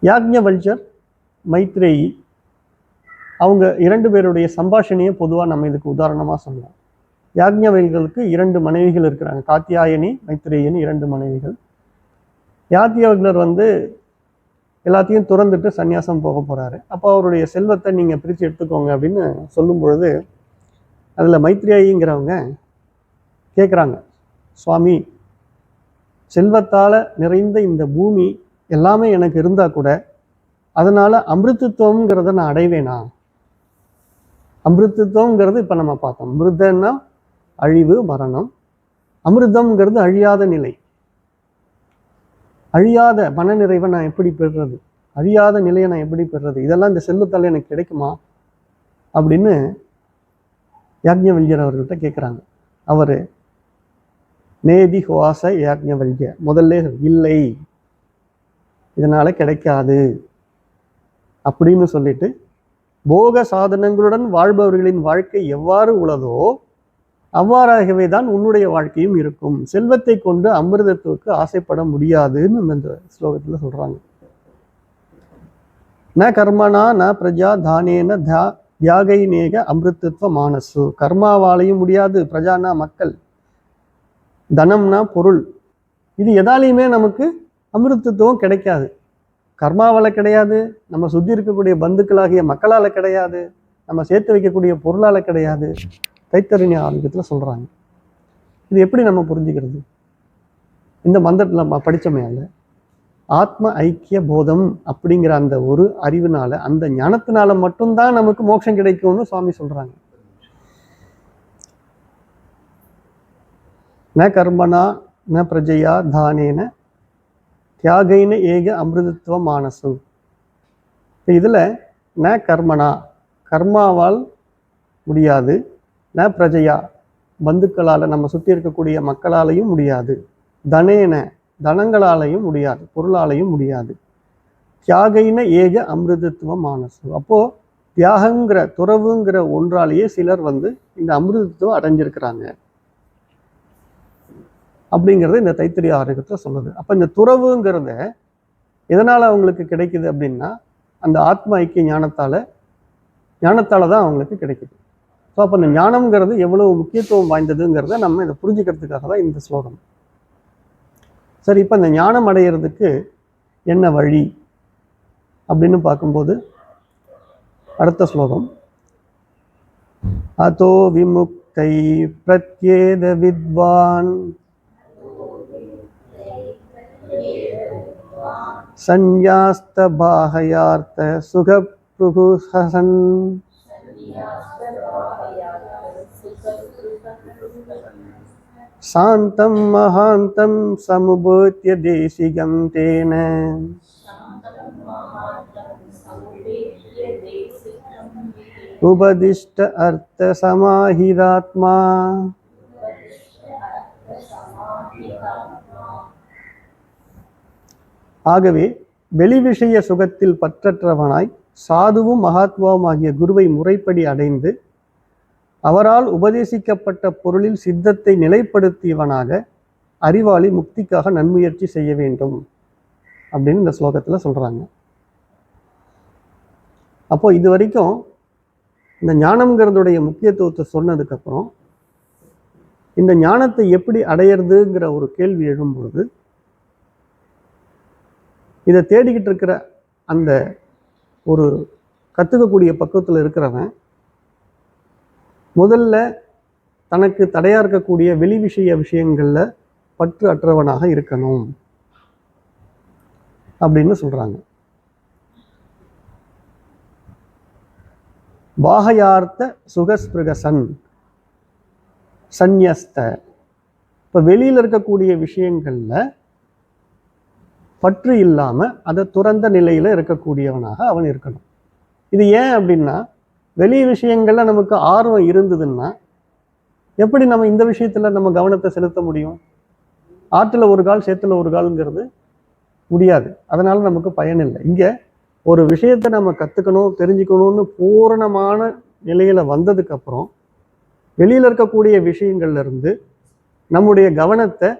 யாக்ஞவல்யர் மைத்ரேயி அவங்க 2 பேருடைய சம்பாஷணையை பொதுவாக நம்ம இதுக்கு உதாரணமாக சொல்லலாம். யாக்ஞவல்யர்களுக்கு 2 மனைவிகள் இருக்கிறாங்க. காத்தியாயனி, மைத்ரேயனி 2 மனைவிகள். யாக்ஞவல்யர் எல்லாத்தையும் துறந்துட்டு சன்னியாசம் போக போகிறாரு. அப்போ அவருடைய செல்வத்தை நீங்கள் பிரித்து எடுத்துக்கோங்க அப்படின்னு சொல்லும் பொழுது அதில் மைத்ரேயிங்கிறவங்க கேட்குறாங்க, சுவாமி, செல்வத்தால் நிறைந்த இந்த பூமி எல்லாமே எனக்கு இருந்தால் கூட அதனால் அமிர்தத்துவங்கிறத நான் அடைவேனா? அமிர்தத்துவங்கிறது இப்போ நம்ம பார்த்தோம். அமிர்தன்னா அழிவு, மரணம். அமிர்தம்ங்கிறது அழியாத நிலை. அழியாத மனநிறைவை நான் எப்படி பெறுறது? அழியாத நிலையை நான் எப்படி பெறுறது? இதெல்லாம் இந்த செல்வத்தால் எனக்கு கிடைக்குமா அப்படின்னு யாக்ஞவல்யர் அவர்கள்ட்ட கேட்குறாங்க. அவர் நேதி ஹோவாச யாக்ஞவல்ய முதல்ல இல்லை, இதனால கிடைக்காது அப்படின்னு சொல்லிட்டு, போக சாதனங்களுடன் வாழ்பவர்களின் வாழ்க்கை எவ்வாறு உள்ளதோ அவ்வாறாகவே தான் உன்னுடைய வாழ்க்கையும் இருக்கும். செல்வத்தை கொண்டு அமிர்தத்துக்கு ஆசைப்பட முடியாதுன்னு இந்த ஸ்லோகத்தில் சொல்றாங்க. ந கர்மனா ந பிரஜா தானேன தியாகைநேக அமிர்தத்துவ மானசு. கர்மாவாலையும் முடியாது, பிரஜானா மக்கள், தனம்னா பொருள், இது எதாலையுமே நமக்கு அமிர்தத்துவம் கிடைக்காது. கர்மாவால் கிடையாது, நம்ம சுற்றி இருக்கக்கூடிய பந்துக்களாகிய மக்களால் கிடையாது, நம்ம சேர்த்து வைக்கக்கூடிய பொருளால் கிடையாது. தைத்தறிஞ ஆரோக்கியத்தில் சொல்கிறாங்க. இது எப்படி நம்ம புரிஞ்சுக்கிறது? இந்த மந்திரத்தில் நம்ம படித்தோமே அல்ல, ஆத்ம ஐக்கிய போதம் அப்படிங்கிற அந்த ஒரு அறிவுனால, அந்த ஞானத்தினால மட்டும்தான் நமக்கு மோட்சம் கிடைக்கும்னு சுவாமி சொல்கிறாங்க. ந கர்மனா ந பிரஜையா தானேன தியாகைன ஏக அமிர்தத்துவ மானசு. இதில் ந கர்மனா, கர்மாவால் முடியாது, ந பிரஜையா, பந்துக்களால் நம்ம சுற்றி இருக்கக்கூடிய மக்களாலையும் முடியாது, தனேன, தனங்களாலையும் முடியாது, பொருளாலையும் முடியாது, தியாகைன ஏக அமிர்தத்துவ மானசு. அப்போது தியாகங்கிற துறவுங்கிற ஒன்றாலேயே சிலர் இந்த அமிர்தத்துவம் அடைஞ்சிருக்கிறாங்க அப்படிங்கிறது இந்த தைத்திரிய ஆரோக்கியத்தில் சொல்லுது. அப்போ இந்த துறவுங்கிறத எதனால் அவங்களுக்கு கிடைக்குது அப்படின்னா, அந்த ஆத்ம ஐக்கிய ஞானத்தால் தான் அவங்களுக்கு கிடைக்குது. ஸோ அப்போ இந்த ஞானம்ங்கிறது எவ்வளவு முக்கியத்துவம் வாய்ந்ததுங்கிறத நம்ம இதை புரிஞ்சுக்கிறதுக்காக தான் இந்த ஸ்லோகம். சரி, இப்போ இந்த ஞானம் அடையிறதுக்கு என்ன வழி அப்படின்னு பார்க்கும்போது அடுத்த ஸ்லோகம், அதோ விமுக்தை பிரத்யேத வித்வான் சந்யாஸ்த பாஹயார்த்த சுகப்ருகுஹசன் சாந்தம் மகாந்தம் சமுபூத்ய தேசிகம் தேன உபதிஷ்ட அர்த்த சமாஹிதாத்மா. ஆகவே வெளி விஷய சுகத்தில் பற்றற்றவனாய் சாதுவும் மகாத்மாவும் ஆகிய குருவை முறைப்படி அடைந்து அவரால் உபதேசிக்கப்பட்ட பொருளில் சித்தத்தை நிலைப்படுத்தியவனாக அறிவாளி முக்திக்காக நன்முயற்சி செய்ய வேண்டும் அப்படின்னு இந்த ஸ்லோகத்தில் சொல்றாங்க. அப்போ இது வரைக்கும் இந்த ஞானம்ங்கிறதுடைய முக்கியத்துவத்தை சொன்னதுக்கப்புறம் இந்த ஞானத்தை எப்படி அடையிறதுங்கிற ஒரு கேள்வி எழும்பொழுது இதை தேடிக்கிட்டு இருக்கிற அந்த ஒரு கற்றுக்கக்கூடிய பக்குவத்தில் இருக்கிறவன் முதல்ல தனக்கு தடையாக இருக்கக்கூடிய வெளி விஷயங்களில் பற்று அற்றவனாக இருக்கணும் அப்படின்னு சொல்கிறாங்க. பாகயார்த்த சுகஸ்பிருகசன் சந்நியஸ்த. இப்போ வெளியில் இருக்கக்கூடிய விஷயங்களில் பற்று இல்லாமல் அதை துறந்த நிலையில் இருக்கக்கூடியவனாக அவன் இருக்கணும். இது ஏன் அப்படின்னா வெளி விஷயங்கள்ல நமக்கு ஆர்வம் இருந்ததுன்னா எப்படி நம்ம இந்த விஷயத்தில் நம்ம கவனத்தை செலுத்த முடியும்? ஆற்றுல ஒரு கால் சேத்துல ஒரு கால்ங்கிறது முடியாது. அதனால நமக்கு பயன் இல்லை. இங்கே ஒரு விஷயத்தை நம்ம கற்றுக்கணும் தெரிஞ்சுக்கணும்னு பூரணமான நிலையில் வந்ததுக்கப்புறம் வெளியில் இருக்கக்கூடிய விஷயங்கள்ல இருந்து நம்முடைய கவனத்தை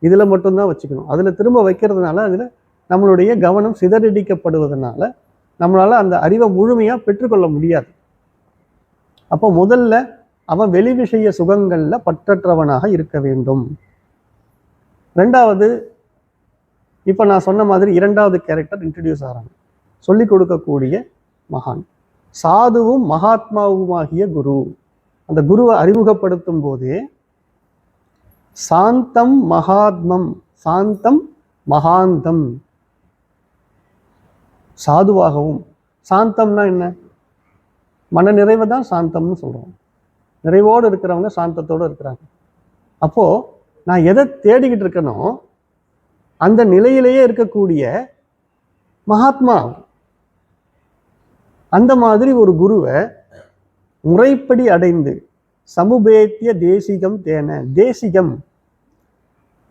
இதில் மட்டும்தான் வச்சுக்கணும். அதில் திரும்ப வைக்கிறதுனால அதில் நம்மளுடைய கவனம் சிதறடிக்கப்படுவதனால நம்மளால் அந்த அறிவை முழுமையாக பெற்றுக்கொள்ள முடியாது. அப்போ முதல்ல அவன் வெளி விஷய சுகங்களில் பற்றற்றவனாக இருக்க வேண்டும். ரெண்டாவது, இப்போ நான் சொன்ன மாதிரி இரண்டாவது கேரக்டர் இன்ட்ரடியூஸ் ஆகிறாங்க. சொல்லிக் கொடுக்கக்கூடிய மகான், சாதுவும் மகாத்மாவுமாகிய குரு. அந்த குருவை அறிமுகப்படுத்தும் போதே சாந்தம் மகாத்மம், சாந்தம் மகாந்தம், சாதுவாகவும். சாந்தம்னா என்ன? மன நிறைவை தான் சாந்தம்னு சொல்கிறோம். நிறைவோடு இருக்கிறவங்க சாந்தத்தோடு இருக்கிறாங்க. அப்போது நான் எதை தேடிக்கிட்டு இருக்கனோ அந்த நிலையிலேயே இருக்கக்கூடிய மகாத்மா. அந்த மாதிரி ஒரு குருவை முறைப்படி அடைந்து சமுபேத்திய தேசிகம் தேன. தேசிகம்,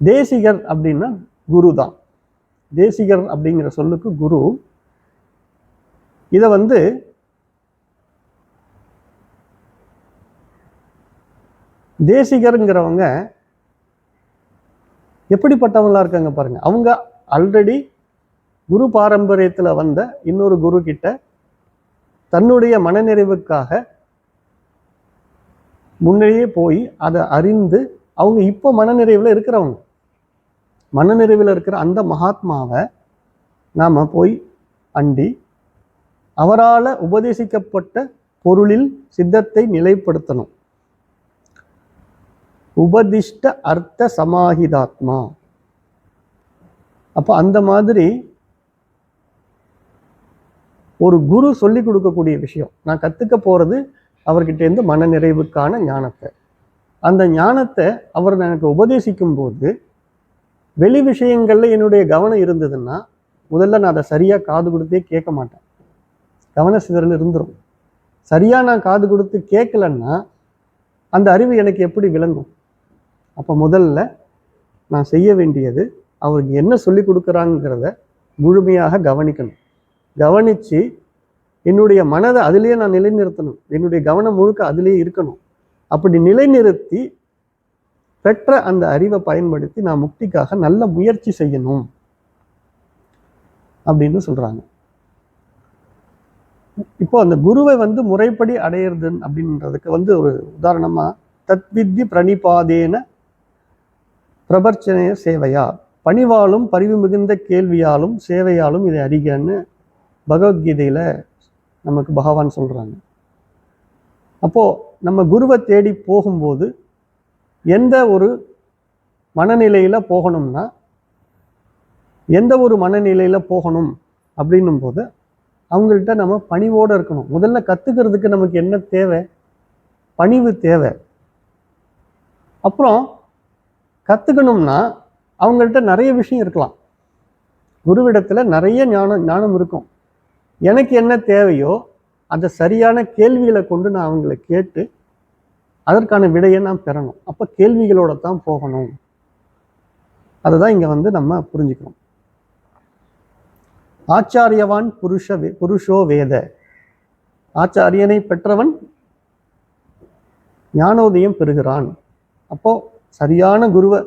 தேசிகர் அப்படின்னா குரு தான். தேசிகர் அப்படிங்கிற சொல்லுக்கு குரு. இதை தேசிகருங்கிறவங்க எப்படிப்பட்டவங்களா இருக்காங்க பாருங்க. அவங்க ஆல்ரெடி குரு பாரம்பரியத்தில் வந்த இன்னொரு குரு கிட்ட தன்னுடைய மனநிறைவுக்காக முன்னேயே போய் அதை அறிந்து அவங்க இப்போ மனநிறைவில் இருக்கிறவங்க. மனநிறைவில் இருக்கிற அந்த மகாத்மாவை நாம் போய் அண்டி அவரால் உபதேசிக்கப்பட்ட பொருளில் சித்தத்தை நிலைப்படுத்தணும். உபதிஷ்ட அர்த்த சமாஹிதாத்மா. அப்போ அந்த மாதிரி ஒரு குரு சொல்லி கொடுக்கக்கூடிய விஷயம், நான் கற்றுக்க போகிறது அவர்கிட்டேருந்து மன நிறைவுக்கான ஞானத்தை. அந்த ஞானத்தை அவர் எனக்கு உபதேசிக்கும் போது வெளி விஷயங்களில் என்னுடைய கவனம் இருந்ததுன்னா முதல்ல நான் அதை சரியாக காது கொடுத்தே கேட்க மாட்டேன். கவன சிதறல் இருந்துடும். சரியாக நான் காது கொடுத்து கேட்கலன்னா அந்த அறிவு எனக்கு எப்படி விளங்கும்? அப்போ முதல்ல நான் செய்ய வேண்டியது அவருக்கு என்ன சொல்லி கொடுக்குறாங்கிறத முழுமையாக கவனிக்கணும். கவனித்து என்னுடைய மனதை அதிலேயே நான் நிலைநிறுத்தணும். என்னுடைய கவனம் முழுக்க அதிலேயே இருக்கணும். அப்படி நிலைநிறுத்தி பெற்ற அந்த அறிவை பயன்படுத்தி நான் முக்திக்காக நல்ல முயற்சி செய்யணும் அப்படின்னு சொல்றாங்க. இப்போ அந்த குருவை முறைப்படி அடையிறது அப்படின்றதுக்கு ஒரு உதாரணமா தத்வித்தி பிரணிபாதேன பிரபர்ச்சனைய சேவையா, பணிவாலும் பரிவு மிகுந்த கேள்வியாலும் சேவையாலும் இதை அறிகன்னு பகவத்கீதையில நமக்கு பகவான் சொல்றாங்க. அப்போ நம்ம குருவை தேடி போகும்போது எந்த ஒரு மனநிலையில போகணும்னா, எந்த ஒரு மனநிலையில போகணும் அப்படின்னும் போது அவங்கள்ட்ட நம்ம பணிவோடு இருக்கணும். முதல்ல கத்துக்கிறதுக்கு நமக்கு என்ன தேவை? பணிவு தேவை. அப்புறம் கத்துக்கணும்னா அவங்கள்ட்ட நிறைய விஷயம் இருக்கலாம். குருவிடத்துல நிறைய ஞானம் இருக்கும். எனக்கு என்ன தேவையோ அந்த சரியான கேள்விகளை கொண்டு நான் அவங்கள கேட்டு அதற்கான விடையை நான் பெறணும். அப்போ கேள்விகளோட தான் போகணும். அதுதான் இங்க நம்ம புரிஞ்சுக்கணும். ஆச்சாரியவான் புருஷோ வேத. ஆச்சாரியனை பெற்றவன் ஞானோதயம் பெறுகிறான். அப்போ சரியான குருவை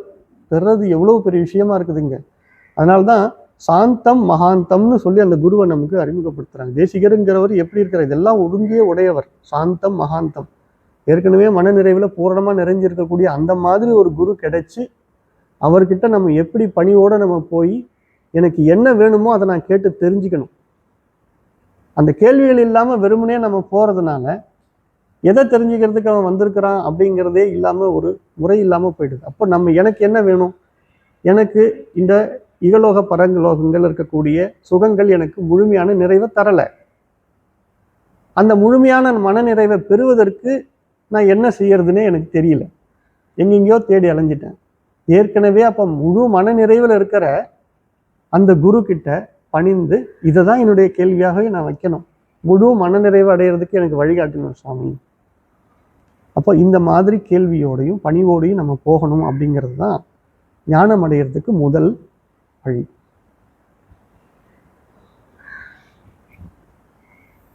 பெறுறது எவ்வளவு பெரிய விஷயமா இருக்குதுங்க. அதனால்தான் சாந்தம் மகாந்தம்னு சொல்லி அந்த குருவை நமக்கு அறிமுகப்படுத்துறாங்க. தேசிகருங்கிறவர் எப்படி இருக்கிற இதெல்லாம் ஒருங்கிய உடையவர். சாந்தம் மகாந்தம், ஏற்கனவே மன நிறைவுல பூரணமா நிறைஞ்சிருக்கக்கூடிய அந்த மாதிரி ஒரு குரு கிடைச்சு அவர்கிட்ட நம்ம எப்படி பணியோட நம்ம போய் எனக்கு என்ன வேணுமோ அதை நான் கேட்டு தெரிஞ்சுக்கணும். அந்த கேள்விகள் இல்லாம வெறுமனே நம்ம போறதுனால எதை தெரிஞ்சுக்கிறதுக்கு அவன் வந்திருக்கிறான் அப்படிங்கிறதே இல்லாம ஒரு முறை இல்லாம போயிடுது. அப்போ நம்ம எனக்கு என்ன வேணும், எனக்கு இந்த இகலோக பரங்கலோகங்கள் இருக்கக்கூடிய சுகங்கள் எனக்கு முழுமையான நிறைவை தரலை. அந்த முழுமையான மன நிறைவை பெறுவதற்கு நான் என்ன செய்யறதுன்னே எனக்கு தெரியல. எங்கெங்கேயோ தேடி அலைஞ்சிட்டேன். ஏற்கனவே அப்போ முழு மன நிறைவில் இருக்கிற அந்த குரு கிட்ட பணிந்து இதை தான் என்னுடைய கேள்வியாகவே நான் வைக்கணும். முழு மன நிறைவு அடையிறதுக்கு எனக்கு வழிகாட்டணும் சுவாமி. அப்போ இந்த மாதிரி கேள்வியோடையும் பணிவோடையும் நம்ம போகணும் அப்படிங்கிறது தான் ஞானம் அடையிறதுக்கு முதல் வழி.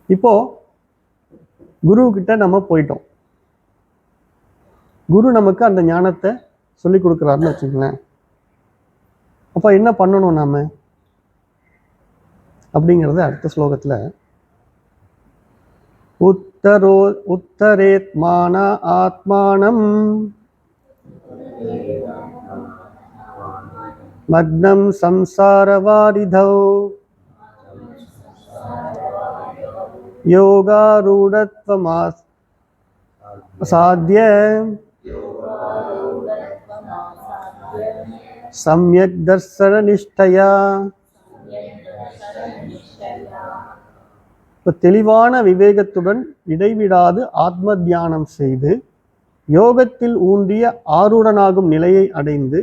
இப்போ குரு கிட்ட நம்ம போயிட்டோம். குரு நமக்கு அந்த ஞானத்தை சொல்லி கொடுக்குறாருன்னு வச்சுங்களேன். அப்ப என்ன பண்ணணும் நாம அப்படிங்கிறது அடுத்த ஸ்லோகத்துல உத்தரேத்மான ஆத்மானம் மக்னம் சம்சாரவாரிதௌ யோகாரூடத்வமாசாத்ய சம்யக் தர்சன நிஷ்டயா. இப்போ தெளிவான விவேகத்துடன் இடைவிடாது ஆத்ம தியானம் செய்து யோகத்தில் ஊன்றிய ஆரூடனாகும் நிலையை அடைந்து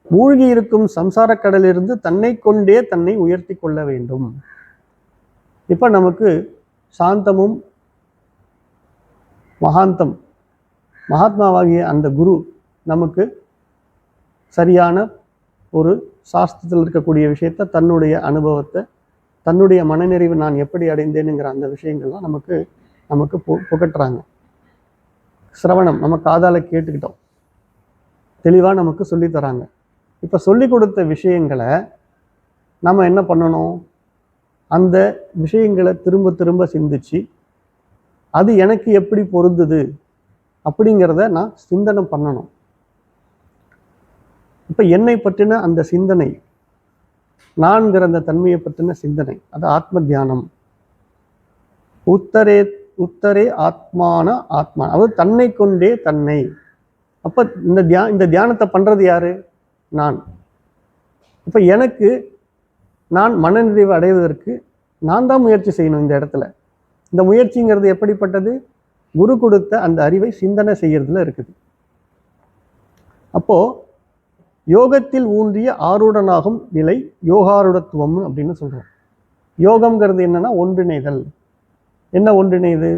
மூழ்கி இருக்கும் சம்சார கடலிலிருந்து தன்னை கொண்டே தன்னை உயர்த்தி கொள்ள வேண்டும். இப்ப நமக்கு சாந்தமும் மகாந்தம் மகாத்மாவாகிய அந்த குரு நமக்கு சரியான ஒரு சாஸ்திரத்தில் இருக்கக்கூடிய விஷயத்த, தன்னுடைய அனுபவத்தை, தன்னுடைய மனநிறைவு நான் எப்படி அடைந்தேனுங்கிற அந்த விஷயங்கள்லாம் நமக்கு புகட்டுறாங்க. சிரவணம் நம்ம காதால கேட்டுக்கிட்டோம், தெளிவாக நமக்கு சொல்லித்தராங்க. இப்போ சொல்லி கொடுத்த விஷயங்களை நம்ம என்ன பண்ணணும், அந்த விஷயங்களை திரும்ப திரும்ப சிந்திச்சு அது எனக்கு எப்படி பொருந்துது அப்படிங்கிறத நான் சிந்தனை பண்ணணும். இப்போ என்னை பற்றின அந்த சிந்தனை, நான்கிற அந்த தன்மையை பற்றின சிந்தனை, அது ஆத்ம தியானம். உத்தரே ஆத்மான ஆத்மா, அதாவது தன்னை கொண்டே தன்னை. அப்போ இந்த தியானத்தை பண்றது யாரு? நான். இப்போ எனக்கு நான் மனநிறைவு அடைவதற்கு நான் தான் முயற்சி செய்யணும். இந்த இடத்துல இந்த முயற்சிங்கிறது எப்படிப்பட்டது? குரு கொடுத்த அந்த அறிவை சிந்தனை செய்யறதுல இருக்குது. அப்போ யோகத்தில் ஊன்றிய ஆரூடனாகும் நிலை யோகாரூடத்துவம் அப்படின்னு சொல்றோம். யோகம்ங்கிறது என்னன்னா ஒன்றிணைதல். என்ன ஒன்றிணைது?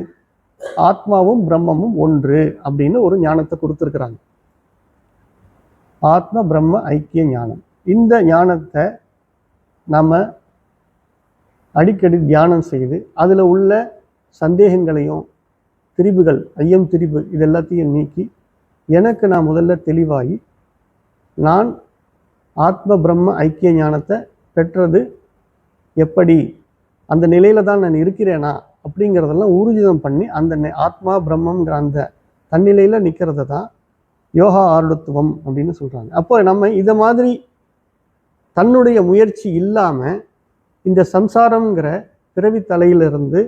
ஆத்மாவும் பிரம்மமும் ஒன்று அப்படின்னு ஒரு ஞானத்தை கொடுத்துருக்குறாங்க. ஆத்ம பிரம்ம ஐக்கிய ஞானம். இந்த ஞானத்தை நம்ம அடிக்கடி தியானம் செய்து அதில் உள்ள சந்தேகங்களையும் திரிபுகள், ஐயம் திரிபு, இது எல்லாத்தையும் நீக்கி எனக்கு நான் முதல்ல தெளிவாகி நான் ஆத்ம பிரம்ம ஐக்கிய ஞானத்தை பெற்றது எப்படி, அந்த நிலையில தான் நான் இருக்கிறேனா அப்படிங்கிறதெல்லாம் ஊர்ஜிதம் பண்ணி அந்த ஆத்மா பிரம்மங்கிற அந்த தன்னிலையில் நிற்கிறது தான் யோகா ஆருடத்துவம் அப்படின்னு சொல்கிறாங்க. அப்போ நம்ம இதை மாதிரி தன்னுடைய முயற்சி இல்லாமல் இந்த சம்சாரங்கிற பிறவி தலையிலிருந்து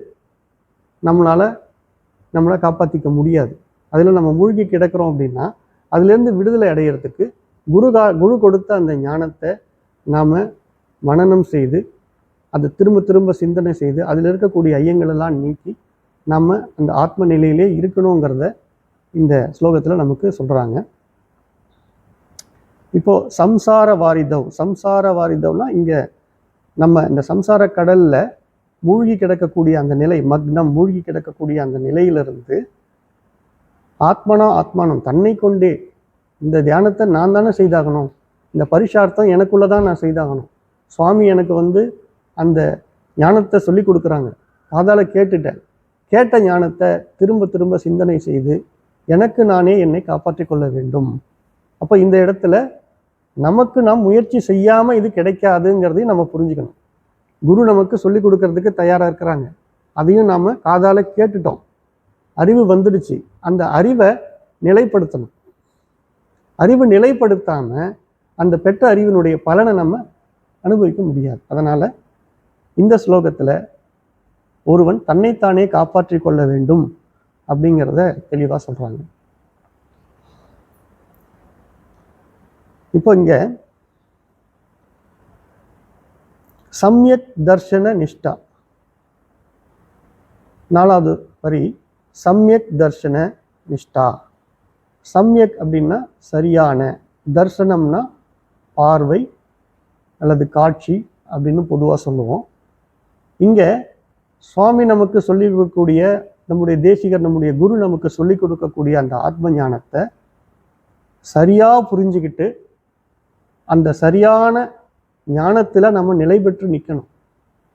நம்மளை காப்பாற்றிக்க முடியாது. அதில் நம்ம மூழ்கி கிடக்கிறோம் அப்படின்னா அதுலேருந்து விடுதலை அடைகிறதுக்கு குரு கொடுத்த அந்த ஞானத்தை நாம் மனனம் செய்து அதை திரும்ப திரும்ப சிந்தனை செய்து அதில் இருக்கக்கூடிய ஐயங்களெல்லாம் நீக்கி நம்ம அந்த ஆத்ம நிலையிலே இருக்கணுங்கிறத இந்த ஸ்லோகத்தில் நமக்கு சொல்கிறாங்க. இப்போ சம்சார வாரிதவ்னா இங்கே நம்ம இந்த சம்சார கடலில் மூழ்கி கிடக்கக்கூடிய அந்த நிலை, மக்னம் மூழ்கி கிடக்கக்கூடிய அந்த நிலையிலிருந்து ஆத்மானம் தன்னை கொண்டே இந்த தியானத்தை நான் தானே செய்தாகணும், இந்த பரிசார்த்தம் எனக்குள்ளதான் நான் செய்தாகணும். சுவாமி எனக்கு அந்த ஞானத்தை சொல்லி கொடுக்குறாங்க, காதால கேட்டுட்டேன். கேட்ட ஞானத்தை திரும்ப திரும்ப சிந்தனை செய்து எனக்கு நானே என்னை காப்பாற்றிக் கொள்ள வேண்டும். அப்போ இந்த இடத்துல நமக்கு நாம் முயற்சி செய்யாமல் இது கிடைக்காதுங்கிறதையும் நம்ம புரிஞ்சுக்கணும். குரு நமக்கு சொல்லி கொடுக்கறதுக்கு தயாராக இருக்கிறாங்க, அதையும் நாம் காதால் கேட்டுட்டோம், அறிவு வந்துடுச்சு. அந்த அறிவை நிலைப்படுத்தணும். அறிவு நிலைப்படுத்தாமல் அந்த பெற்ற அறிவினுடைய பலனை நம்ம அனுபவிக்க முடியாது. அதனால் இந்த ஸ்லோகத்தில் ஒருவன் தன்னைத்தானே காப்பாற்றி கொள்ள வேண்டும் அப்படிங்கிறத தெளிவாக சொல்கிறாங்க. இப்போ இங்கே சம்யக் தர்ஷன நிஷ்டா, 4வது வரி, சம்யக் தர்ஷன நிஷ்டா. சம்யக் அப்படின்னா சரியான, தர்சனம்னா பார்வை அல்லது காட்சி அப்படின்னு பொதுவாக சொல்லுவோம். இங்கே சுவாமி நமக்கு சொல்லி கொடுக்கக்கூடிய, நம்முடைய தேசிகர், நம்முடைய குரு நமக்கு சொல்லி கொடுக்கக்கூடிய அந்த ஆத்ம ஞானத்தை சரியாக புரிஞ்சுக்கிட்டு அந்த சரியான ஞானத்தில் நம்ம நிலை பெற்று நிற்கணும்.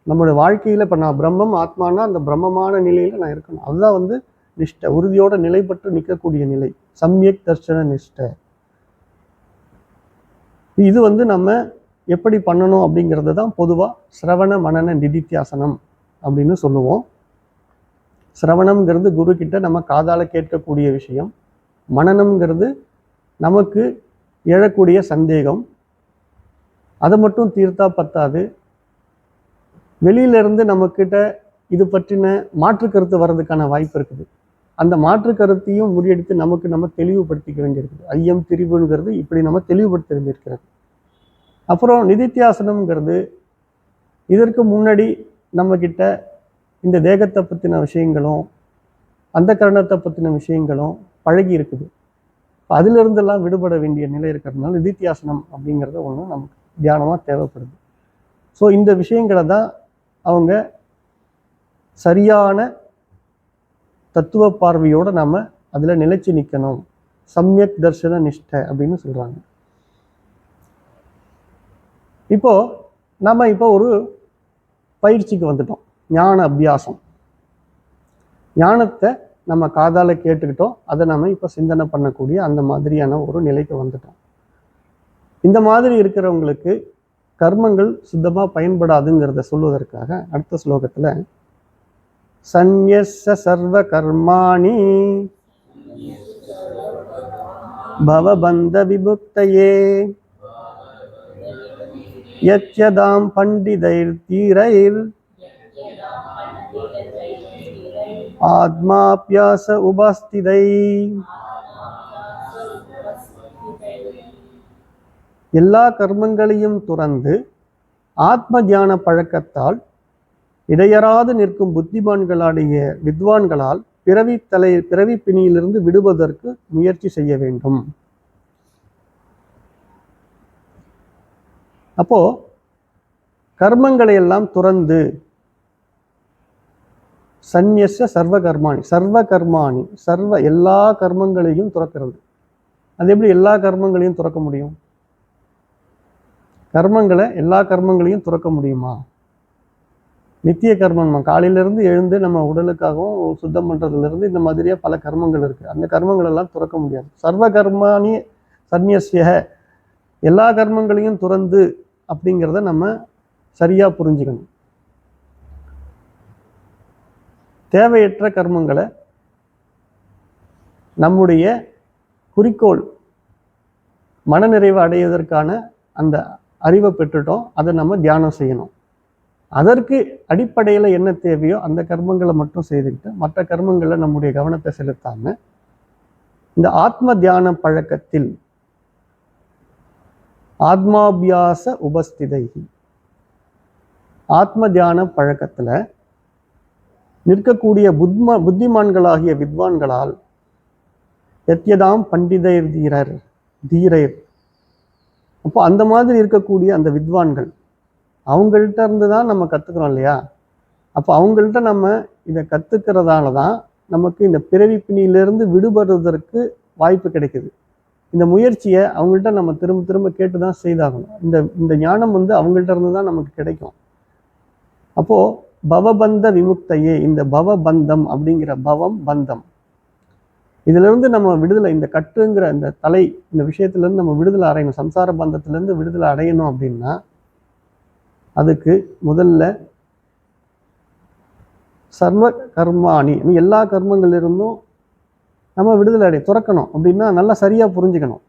நம்மளுடைய வாழ்க்கையில் இப்போ நான் பிரம்மம் ஆத்மானா அந்த பிரம்மமான நிலையில் நான் இருக்கணும். அதுதான் நிஷ்டை, உறுதியோட நிலை பெற்று நிற்கக்கூடிய நிலை, சம்யக் தர்ஷன நிஷ்டை. இது நம்ம எப்படி பண்ணணும் அப்படிங்கிறது தான் பொதுவாக சிரவண மனன நிதித்தியாசனம் அப்படின்னு சொல்லுவோம். சிரவணம்ங்கிறது குரு கிட்ட நம்ம காதால கேட்கக்கூடிய விஷயம். மனனம்ங்கிறது நமக்கு எழக்கூடிய சந்தேகம். அதை மட்டும் தீர்த்தா பத்தாது, வெளியிலிருந்து நம்மக்கிட்ட இது பற்றின மாற்று கருத்து வர்றதுக்கான வாய்ப்பு இருக்குது. அந்த மாற்று கருத்தையும் முறியடித்து நமக்கு நம்ம தெளிவுபடுத்திக்க வேண்டியிருக்குது. ஐயம் திரிவுங்கிறது இப்படி நம்ம தெளிவுபடுத்த வேண்டியிருக்கிறது. அப்புறம் நிதித்தியாசனம்ங்கிறது இதற்கு முன்னாடி நம்மக்கிட்ட இந்த தேகத்தை பற்றின விஷயங்களும் அந்த கரணத்தை பற்றின விஷயங்களும் பழகி இருக்குது. அதிலிருந்தெல்லாம் விடுபட வேண்டிய நிலை இருக்கிறதுனால நிதித்தியாசனம் அப்படிங்கிறது ஒன்று நமக்கு தியானமாக தேவைப்படுது. ஸோ இந்த விஷயங்களை தான் அவங்க சரியான தத்துவ பார்வையோடு நம்ம அதில் நிலைச்சு நிற்கணும். சம்யக் தர்ஷன நிஷ்டை அப்படின்னு சொல்கிறாங்க. நம்ம ஒரு பயிற்சிக்கு வந்துட்டோம், ஞான அபியாசம். ஞானத்தை நம்ம காதால கேட்டுக்கிட்டோம், அதை நம்ம இப்போ சிந்தனை பண்ணக்கூடிய அந்த மாதிரியான ஒரு நிலைக்கு வந்துட்டோம். இந்த மாதிரி இருக்கிறவங்களுக்கு கர்மங்கள் சுத்தமாக பயன்படாதுங்கிறத சொல்வதற்காக அடுத்த ஸ்லோகத்தில் சந்யஸ்ஸ சர்வ கர்மாணி பவபந்த விமுக்தயே யத்யதாம் பண்டிதைர் தீரைர் ஆத்மாப்யாச உபஸ்திதை. எல்லா கர்மங்களையும் துறந்து ஆத்ம தியான பழக்கத்தால் இடையறாது நிற்கும் புத்திமான்களாடைய வித்வான்களால் பிறவி பிணியிலிருந்து விடுவதற்கு முயற்சி செய்ய வேண்டும். அப்போ கர்மங்களை எல்லாம் துறந்து, சந்நியஸ்ஸ சர்வ கர்மாணி, சர்வ கர்மாணி, எல்லா கர்மங்களையும் துறக்கிறது. அது எப்படி எல்லா கர்மங்களையும் துறக்க முடியும்? எல்லா கர்மங்களையும் துறக்க முடியுமா? நித்திய கர்மம், காலையிலேருந்து எழுந்து நம்ம உடலுக்காகவும் சுத்தம் பண்ணுறதுலேருந்து இந்த மாதிரியாக பல கர்மங்கள் இருக்குது. அந்த கர்மங்கள் எல்லாம் துறக்க முடியாது. சர்வ கர்மாணி சந்நியஸ்ய, எல்லா கர்மங்களையும் துறந்து அப்படிங்கிறத நம்ம சரியாக புரிஞ்சுக்கணும். தேவையற்ற கர்மங்களை நம்முடைய குறிக்கோள் மனநிறைவு அடைவதற்கான அந்த அறிவை பெற்றுட்டோம், அதை நம்ம தியானம் செய்யணும். அதற்கு அடிப்படையில் என்ன தேவையோ அந்த கர்மங்களை மட்டும் செய்துக்கிட்டு மற்ற கர்மங்களை நம்முடைய கவனத்தை செலுத்தாமல் இந்த ஆத்ம தியான பழக்கத்தில் ஆத்மாபியாச உபஸ்திதை, ஆத்ம தியான பழக்கத்தில் நிற்கக்கூடிய புத்திமான்களாகிய வித்வான்களால் எத்யதாம் பண்டிதைர் தீரைர். அப்போ அந்த மாதிரி இருக்கக்கூடிய அந்த வித்வான்கள், அவங்கள்ட்ட இருந்து தான் நம்ம கற்றுக்குறோம் இல்லையா? அப்போ அவங்கள்ட்ட நம்ம இதை கற்றுக்கிறதால தான் நமக்கு இந்த பிறவி பிணியிலிருந்து விடுபடுவதற்கு வாய்ப்பு கிடைக்குது. இந்த முயற்சியை அவங்கள்ட்ட நம்ம திரும்ப திரும்ப கேட்டு தான் செய்தாகணும். இந்த ஞானம் அவங்கள்ட்ட இருந்து தான் நமக்கு கிடைக்கும். அப்போது பவபந்த விமுக்தையே, இந்த பவபந்தம் அப்படிங்கிற பவம் பந்தம், இதுல இருந்து நம்ம விடுதலை, இந்த கட்டுங்கிற இந்த தலை, இந்த விஷயத்துல இருந்து நம்ம விடுதலை அடையணும், சம்சார பந்தத்துல இருந்து விடுதலை அடையணும் அப்படின்னா அதுக்கு முதல்ல சர்வ கர்மாணி, எல்லா கர்மங்கள்ல இருந்தும் நம்ம விடுதலை அடைய துறக்கணும் அப்படின்னா நல்லா சரியா புரிஞ்சுக்கணும்.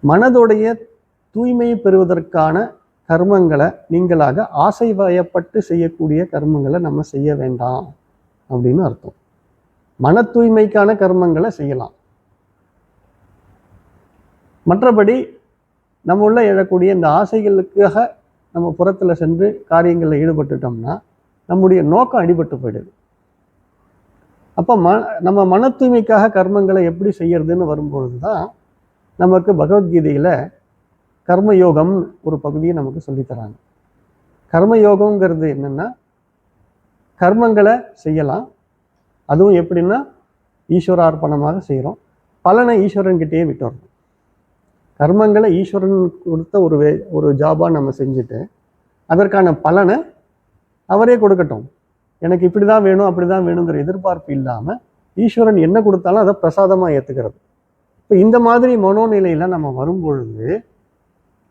மனதுடைய தூய்மையை பெறுவதற்கான கர்மங்களை நீங்களாக ஆசை வயப்பட்டு செய்யக்கூடிய கர்மங்களை நம்ம செய்ய வேண்டாம் அப்படின்னு அர்த்தம். மன தூய்மைக்கான கர்மங்களை செய்யலாம். மற்றபடி நம்ம உள்ள எழக்கூடிய இந்த ஆசைகளுக்காக நம்ம புறத்துல சென்று காரியங்களில் ஈடுபட்டுட்டோம்னா நம்முடைய நோக்கம் அடிபட்டு போயிடுது. அப்போ நம்ம மன தூய்மைக்காக கர்மங்களை எப்படி செய்யறதுன்னு வரும்பொழுது தான் நமக்கு பகவத்கீதையில கர்மயோகம் ஒரு பகுதியை நமக்கு சொல்லித்தராங்க. கர்மயோகம்ங்கிறது என்னன்னா, கர்மங்களை செய்யலாம், அதுவும் எப்படின்னா ஈஸ்வரார்ப்பணமாக செய்கிறோம், பலனை ஈஸ்வரன்கிட்டயே விட்டுறோம். கர்மங்களை ஈஸ்வரன் கொடுத்த ஒரு ஜாபாக நம்ம செஞ்சுட்டு அதற்கான பலனை அவரே கொடுக்கட்டும், எனக்கு இப்படி தான் வேணும் அப்படி தான் வேணுங்கிற எதிர்பார்ப்பு இல்லாமல் ஈஸ்வரன் என்ன கொடுத்தாலும் அதை பிரசாதமாக ஏற்றுக்கிறது. இப்போ இந்த மாதிரி மனோநிலையில் நம்ம வரும்பொழுது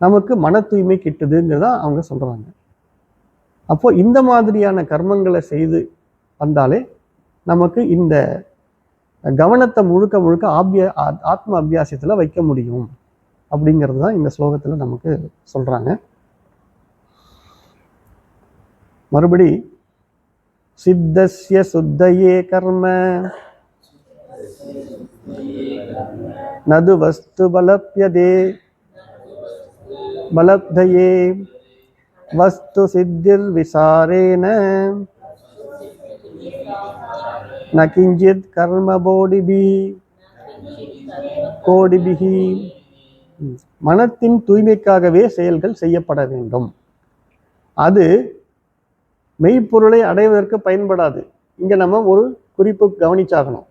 நமக்கு மன தூய்மை கிட்டுதுங்கிறதா அவங்க சொல்கிறாங்க. அப்போ இந்த மாதிரியான கர்மங்களை செய்து வந்தாலே நமக்கு இந்த கவனத்தை முழுக்க முழுக்க ஆத்ம அபியாசத்தில் வைக்க முடியும் அப்படிங்கிறது தான் இந்த ஸ்லோகத்தில் நமக்கு சொல்கிறாங்க. மறுபடி சித்தஸ்ய சுத்தயே கர்ம நது வஸ்து பலப்யதே பலப்தயே வஸ்து சித்திர் விசாரேன ந கிஞ்சித் கர்ம கோடிபிஹி. மனத்தின் தூய்மைக்காகவே செயல்கள் செய்யப்பட வேண்டும். அது மெய்ப்பொருளை அடைவதற்கு பயன்படாது. இங்க நம்ம ஒரு குறிப்பு கவனிச்சாகணும்.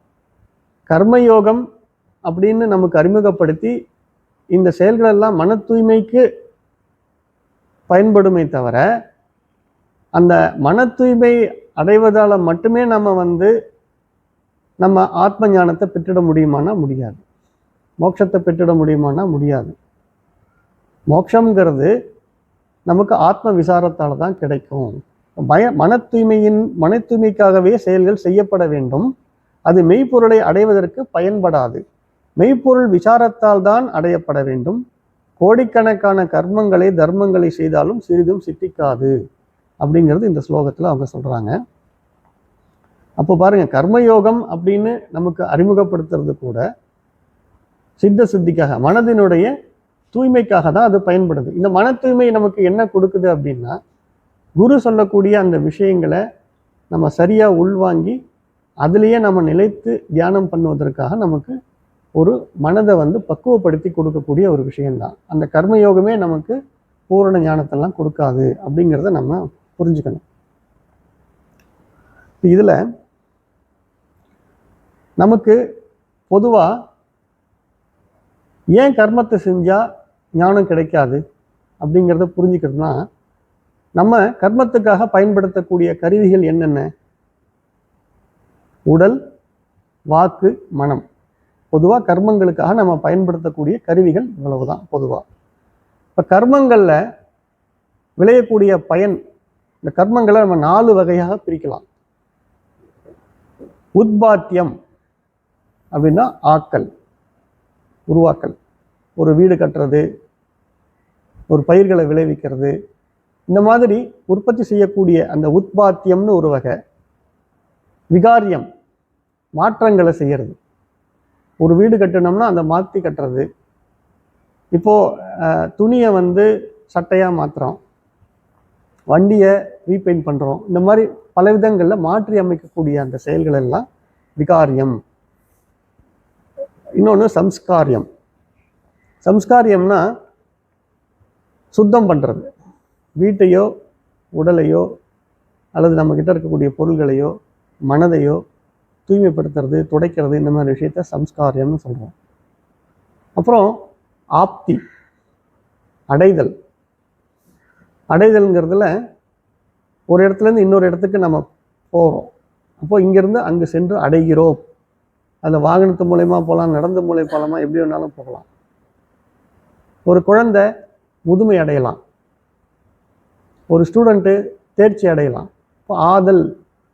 கர்மயோகம் அப்படின்னு நமக்கு அறிமுகப்படுத்தி இந்த செயல்கள் எல்லாம் மன தூய்மைக்கு பயன்படுமே தவிர அந்த மன தூய்மை அடைவதால மட்டுமே நம்ம ஆத்ம ஞானத்தை பெற்றிட முடியுமானா முடியாது, மோட்சத்தை பெற்றிட முடியுமானா முடியாது. மோட்சம்ங்கிறது நமக்கு ஆத்ம விசாரத்தால் தான் கிடைக்கும். மன தூய்மைக்காகவே செயல்கள் செய்யப்பட வேண்டும். அது மெய்ப்பொருளை அடைவதற்கு பயன்படாது. மெய்ப்பொருள் விசாரத்தால் தான் அடையப்பட வேண்டும். கோடிக்கணக்கான கர்மங்களை தர்மங்களை செய்தாலும் சிறிதும் சித்திக்காது அப்படிங்கிறது இந்த ஸ்லோகத்தில் அவங்க சொல்றாங்க. அப்போ பாருங்க, கர்மயோகம் அப்படின்னு நமக்கு அறிமுகப்படுத்துறது கூட சித்த சுத்திக்காக, மனதினுடைய தூய்மைக்காக தான் அது பயன்படுது. இந்த மன தூய்மை நமக்கு என்ன கொடுக்குது அப்படின்னா, குரு சொல்லக்கூடிய அந்த விஷயங்களை நம்ம சரியா உள்வாங்கி அதுலேயே நம்ம நிலைத்து தியானம் பண்ணுவதற்காக நமக்கு ஒரு மனதை பக்குவப்படுத்தி கொடுக்கக்கூடிய ஒரு விஷயம்தான். அந்த கர்மயோகமே நமக்கு பூரண ஞானத்தெல்லாம் கொடுக்காது அப்படிங்கிறத நம்ம புரிஞ்சுக்கணும். இதுல நமக்கு பொதுவா ஏன் கர்மத்தை செஞ்சா ஞானம் கிடைக்காது அப்படிங்கிறத புரிஞ்சுக்கிறதுனா, நம்ம கர்மத்துக்காக பயன்படுத்தக்கூடிய கருவிகள் என்னென்ன? உடல், வாக்கு, மனம். பொதுவாக கர்மங்களுக்காக நம்ம பயன்படுத்தக்கூடிய கருவிகள் இவ்வளவுதான் பொதுவாக. இப்போ கர்மங்கள்ல விளையக்கூடிய பயன், இந்த கர்மங்களை நம்ம 4 வகையாக பிரிக்கலாம். உத்பாத்தியம் அப்படின்னா ஆக்கல், உருவாக்கல். ஒரு வீடு கட்டுறது, ஒரு பயிர்களை விளைவிக்கிறது, இந்த மாதிரி உற்பத்தி செய்யக்கூடிய அந்த உத்பாத்தியம்னு ஒரு வகை. விகாரியம், மாற்றங்களை செய்யறது. ஒரு வீடு கட்டணும்னா அந்த மாற்றி கட்டுறது. இப்போ துணியை சட்டையா மாற்றுறோம், வண்டியை ரீபெயிண்ட் பண்றோம். இந்த மாதிரி பல விதங்கள்ல மாற்றி அமைக்கக்கூடிய அந்த செயல்கள் எல்லாம் விகாரியம். இன்னொன்று சம்ஸ்காரியம். சம்ஸ்காரியம்னா சுத்தம் பண்றது. வீட்டையோ உடலையோ அல்லது நம்ம கிட்ட இருக்கக்கூடிய பொருள்களையோ மனதையோ தூய்மைப்படுத்துறது, துடைக்கிறது, இந்த மாதிரி விஷயத்த சம்ஸ்காரியம்னு சொல்றோம். அப்புறம் ஆப்தி, அடைதல். அடைதல்ங்கிறதுல ஒரு இடத்துலேருந்து இன்னொரு இடத்துக்கு நம்ம போகிறோம். அப்போது இங்கேருந்து அங்கே சென்று அடைகிறோம். அதில் வாகனத்து மூலயமா போகலாம், நடந்த மூலம் போகலாமா, எப்படி வேணாலும் போகலாம். ஒரு குழந்தை முதுமை அடையலாம், ஒரு ஸ்டூடெண்ட்டு தேர்ச்சி அடையலாம். இப்போ ஆதல்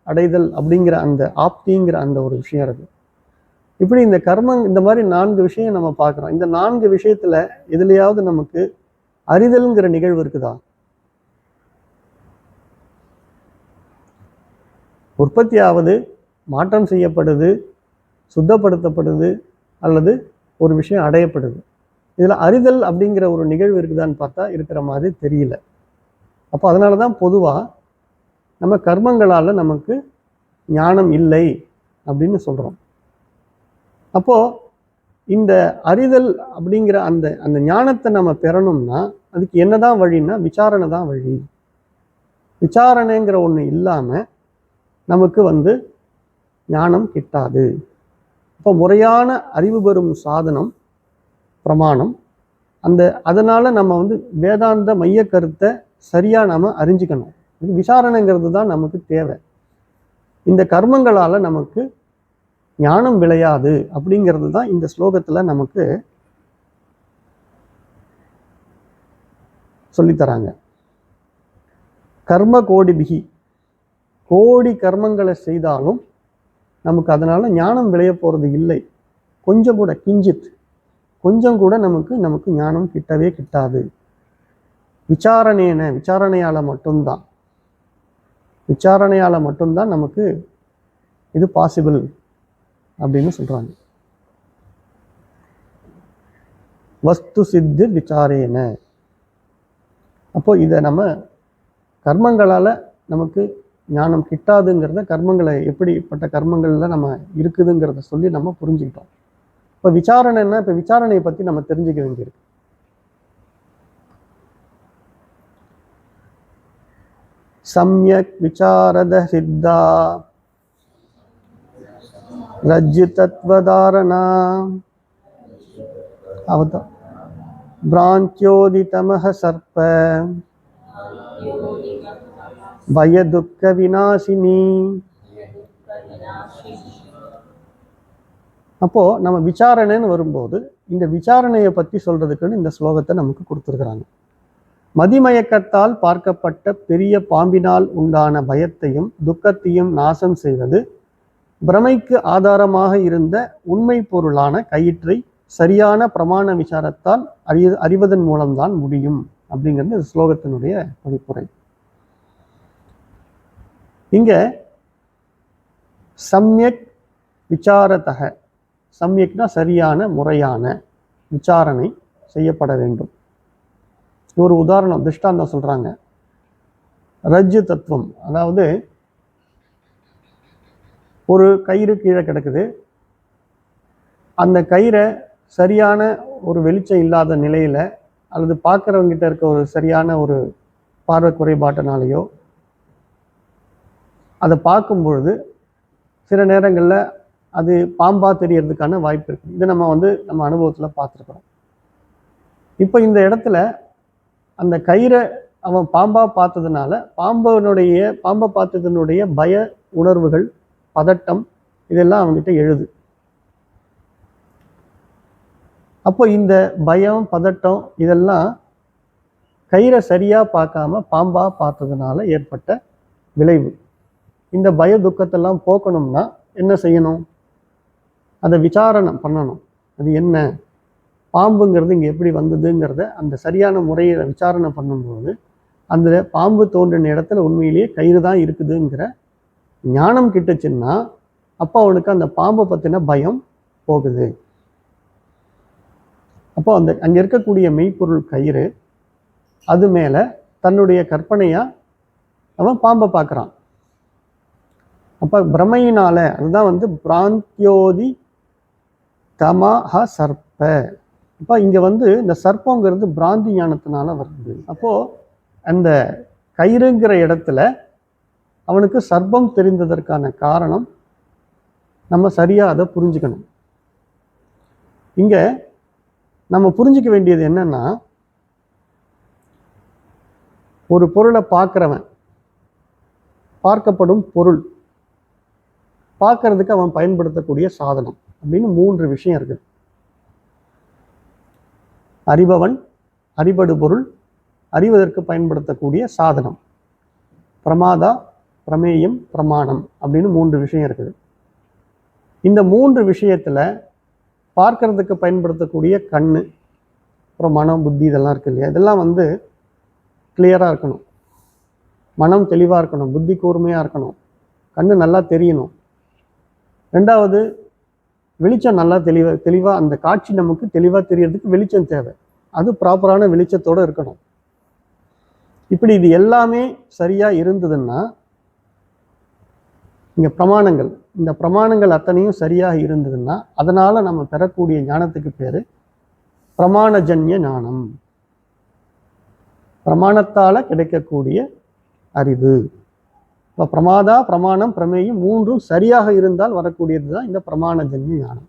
அடைதல் அப்படிங்கிற அந்த ஆப்திங்கிற அந்த ஒரு விஷயம் இருக்குது. இப்படி இந்த கர்மம், இந்த மாதிரி 4 விஷயம் நம்ம பார்க்குறோம். இந்த 4 விஷயத்தில் எதுலையாவது நமக்கு அறிதல்ங்கிற நிகழ்வு இருக்குதா? உற்பத்தியாவது, மாற்றம் செய்யப்படுது, சுத்தப்படுத்தப்படுது, அல்லது ஒரு விஷயம் அடையப்படுது. இதில் அறிதல் அப்படிங்கிற ஒரு நிகழ்வு இருக்குதான்னு பார்த்தா இருக்கிற மாதிரி தெரியல. அப்போ அதனால தான் பொதுவாக நம்ம கர்மங்களால் நமக்கு ஞானம் இல்லை அப்படின்னு சொல்கிறோம். அப்போது இந்த அறிதல் அப்படிங்கிற அந்த அந்த ஞானத்தை நம்ம பெறணும்னா அதுக்கு என்னதான் வழின்னா விசாரணை தான் வழி. விசாரணைங்கிற ஒன்று இல்லாமல் நமக்கு ஞானம் கிட்டாது. இப்போ முறையான அறிவு பெறும் சாதனம் பிரமாணம். அதனால் நம்ம வேதாந்த மைய கருத்தை சரியாக நாம் அறிஞ்சிக்கணும். விசாரணைங்கிறது தான் நமக்கு தேவை. இந்த கர்மங்களால் நமக்கு ஞானம் விளையாது அப்படிங்கிறது தான் இந்த ஸ்லோகத்தில் நமக்கு சொல்லித்தராங்க. கர்ம கோடிபிகி, கோடி கர்மங்களை செய்தாலும் நமக்கு அதனால ஞானம் விளைய போகிறது இல்லை. கொஞ்சம் கூட, கிஞ்சித், கொஞ்சம் கூட நமக்கு ஞானம் கிட்டவே கிட்டாது. விசாரணையால் மட்டும்தான் நமக்கு இது பாசிபிள் அப்படின்னு சொல்றாங்க. வஸ்து சித்தி விசாரேன. அப்போ இதை நம்ம கர்மங்களால் நமக்கு ஞானம் கிட்டாதுங்கிறத, கர்மங்களை எப்படிப்பட்ட கர்மங்கள்ல நம்ம இருக்குதுங்கிறத சொல்லி நம்ம புரிஞ்சுக்கிட்டோம். இப்போ விசாரணைன்னா, இப்போ விசாரணையை பற்றி நம்ம தெரிஞ்சுக்க வேண்டியிருக்கு. சம்யக் விசாரத சித்தா ரஜ்ஜு தத்வதாரணா அவதா பிராந்தியோதிதமஹ சர்ப்ப பயதுக்க விநாசினி. அப்போ நம்ம விசாரணைன்னு வரும்போது இந்த விசாரணையை பற்றி சொல்றதுக்குன்னு இந்த ஸ்லோகத்தை நமக்கு கொடுத்துருக்குறாங்க. மதிமயக்கத்தால் பார்க்கப்பட்ட பெரிய பாம்பினால் உண்டான பயத்தையும் துக்கத்தையும் நாசம் செய்வது பிரமைக்கு ஆதாரமாக இருந்த உண்மை பொருளான கயிற்றை சரியான பிரமாண விசாரத்தால் அறிவதன் மூலம்தான் முடியும் அப்படிங்கிறது ஸ்லோகத்தினுடைய மதிப்புரை. இங்க சம்யக் விசாரத்தக, சம்யக்னா சரியான முறையான விசாரணை செய்யப்பட வேண்டும். ஒரு உதாரணம், திருஷ்டாந்தம் சொல்றாங்க. ரஜ்ஜு தத்துவம், அதாவது ஒரு கயிறு கீழே கிடக்குது. அந்த கயிறை சரியான ஒரு வெளிச்சம் இல்லாத நிலையில அல்லது பார்க்குறவங்கிட்ட இருக்க ஒரு சரியான ஒரு பார்வை குறைபாட்டினாலேயோ அதை பார்க்கும் பொழுது சில நேரங்களில் அது பாம்பா தெரியறதுக்கான வாய்ப்பு இருக்குது. இதை நம்ம அனுபவத்தில் பார்த்துருக்குறோம். இப்போ இந்த இடத்துல அந்த கயிறை அவன் பாம்பா பார்த்ததுனால பாம்பை பார்த்ததனுடைய பய உணர்வுகள், பதட்டம், இதெல்லாம் அவங்ககிட்ட எழுது. அப்போ இந்த பயம், பதட்டம் இதெல்லாம் கயிறை சரியா பார்க்காம பாம்பா பார்த்ததுனால ஏற்பட்ட விளைவு. இந்த பய துக்கத்தெல்லாம் போக்கணும்னா என்ன செய்யணும்? அதை விசாரணை பண்ணணும். அது என்ன, பாம்புங்கிறது இங்கே எப்படி வந்ததுங்கிறத அந்த சரியான முறையில் விசாரணை பண்ணும்போது அந்த பாம்பு தோன்றின இடத்துல உண்மையிலேயே கயிறு தான் இருக்குதுங்கிற ஞானம் கிட்டுச்சுன்னா அப்போ அவனுக்கு அந்த பாம்பை பற்றின பயம் போகுது. அப்போ அங்கே இருக்கக்கூடிய மெய்ப்பொருள் கயிறு, அது மேலே தன்னுடைய கற்பனையாக அவன் பாம்பை பார்க்குறான். அப்போ பிரமையினால, அதுதான் பிராந்தியோதி தமஹ சர்ப்ப. அப்போ இங்கே இந்த சர்ப்பங்கிறது பிராந்தி ஞானத்தினால வருது. அப்போது அந்த கயிறுங்கிற இடத்துல அவனுக்கு சர்ப்பம் தெரிந்ததற்கான காரணம் நம்ம சரியாக அதை புரிஞ்சுக்கணும். இங்கே நம்ம புரிஞ்சிக்க வேண்டியது என்னன்னா, ஒரு பொருளை பார்க்குறவன் பார்க்கப்படும் பொருள், பார்க்கறதுக்கு அவன் பயன்படுத்தக்கூடிய சாதனம் அப்படின்னு 3 விஷயம் இருக்குது. அறிபவன், அறிபடு பொருள், அறிவதற்கு பயன்படுத்தக்கூடிய சாதனம். பிரமாதா, பிரமேயம், பிரமாணம் அப்படின்னு 3 விஷயம் இருக்குது. இந்த 3 விஷயத்துல பார்க்கறதுக்கு பயன்படுத்தக்கூடிய கண்ணு, அப்புறம் மனம், புத்தி இதெல்லாம் இருக்கு இல்லையா, இதெல்லாம் வந்து கிளியரா இருக்கணும். மனம் தெளிவா இருக்கணும், புத்தி கூர்மையா இருக்கணும், கண்ணு நல்லா தெரியணும். 2வது வெளிச்சம் நல்லா தெளிவா அந்த காட்சி நமக்கு தெளிவா தெரியறதுக்கு வெளிச்சம் தேவை. அது ப்ராப்பரான வெளிச்சத்தோட இருக்கணும். இப்படி இது எல்லாமே சரியா இருந்ததுன்னா இங்க பிரமாணங்கள், இந்த பிரமாணங்கள் அத்தனையும் சரியாக இருந்ததுன்னா அதனால நம்ம பெறக்கூடிய ஞானத்துக்கு பேரு பிரமாணஜன்ய ஞானம். பிரமாணத்தால கிடைக்கக்கூடிய அறிவு. இப்போ பிரமாதா, பிரமாணம், பிரமேயம் 3ம் சரியாக இருந்தால் வரக்கூடியது தான் இந்த பிரமாணஜன்ய ஞானம்.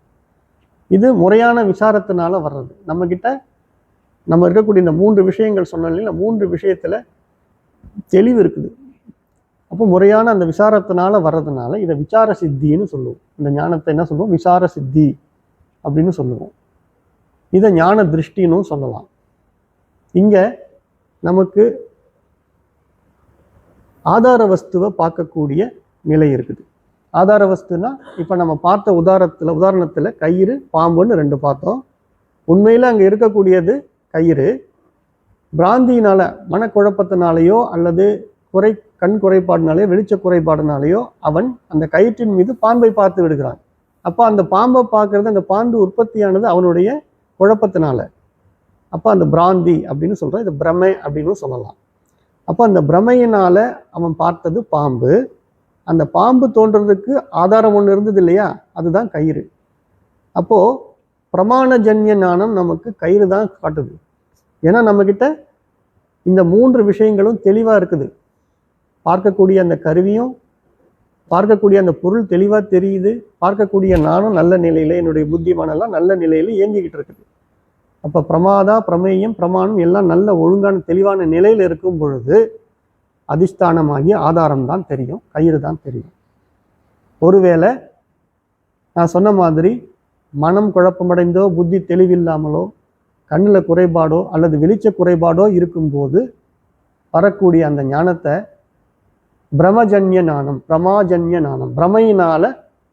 இது முறையான விசாரத்தினால வர்றது. நம்ம கிட்ட நம்ம இருக்கக்கூடிய இந்த 3 விஷயங்கள் சொன்னால 3 விஷயத்துல தெளிவு இருக்குது. அப்போ முறையான அந்த விசாரத்தினால வர்றதுனால இதை விசார சித்தின்னு சொல்லுவோம். இந்த ஞானத்தை என்ன சொல்லுவோம்? விசார சித்தி அப்படின்னு சொல்லுவோம். இதை ஞான திருஷ்டின்னு சொல்லலாம். இங்க நமக்கு ஆதார வஸ்துவை பார்க்கக்கூடிய நிலை இருக்குது. ஆதார வஸ்துனா இப்ப நம்ம பார்த்த உதாரணத்துல கயிறு, பாம்புன்னு 2 பார்த்தோம். உண்மையில அங்க இருக்கக்கூடியது கயிறு. பிராந்தியினால, மனக்குழப்பத்தினாலேயோ அல்லது கண் குறைபாடுனாலேயோ வெளிச்ச குறைபாடுனாலேயோ அவன் அந்த கயிற்றின் மீது பாம்பை பார்த்து விடுகிறான். அப்ப அந்த பாம்பை பார்க்கறது, அந்த பாம்பு உற்பத்தியானது அவனுடைய குழப்பத்தினால. அப்ப அந்த பிராந்தி அப்படின்னு சொல்றோம். இது பிரமை அப்படின்னு சொல்லலாம். அப்ப அந்த பிரமையினால அவன் பார்த்தது பாம்பு. அந்த பாம்பு தோன்றதுக்கு ஆதாரம் ஒண்ணு இருந்தது இல்லையா, அதுதான் கயிறு. அப்போ பிரமாணஜன்ய ஞானம் நமக்கு கயிறு தான் காட்டுது. ஏன்னா நம்ம கிட்ட இந்த 3 விஷயங்களும் தெளிவா இருக்குது. பார்க்கக்கூடிய அந்த கருவியும், பார்க்கக்கூடிய அந்த பொருள் தெளிவா தெரியுது, பார்க்கக்கூடிய நானும் நல்ல நிலையில, என்னுடைய புத்திமானெல்லாம் நல்ல நிலையில இயங்கிக்கிட்டு இருக்குது. அப்ப பிரமாதா, பிரமேயம், பிரமாணம் எல்லாம் நல்ல ஒழுங்கான தெளிவான நிலையில இருக்கும் பொழுது அதிஷ்டானமாகிய ஆதாரம் தான் தெரியும், கயிறு தான் தெரியும். ஒருவேளை நான் சொன்ன மாதிரி மனம் குழப்பமடைந்தோ, புத்தி தெளிவில்லாமலோ, கண்ணில் குறைபாடோ அல்லது வெளிச்ச குறைபாடோ இருக்கும்போது வரக்கூடிய அந்த ஞானத்தை பிரமஜன்ய ஞானம், பிரமாஜன்ய ஞானம், பிரமையினால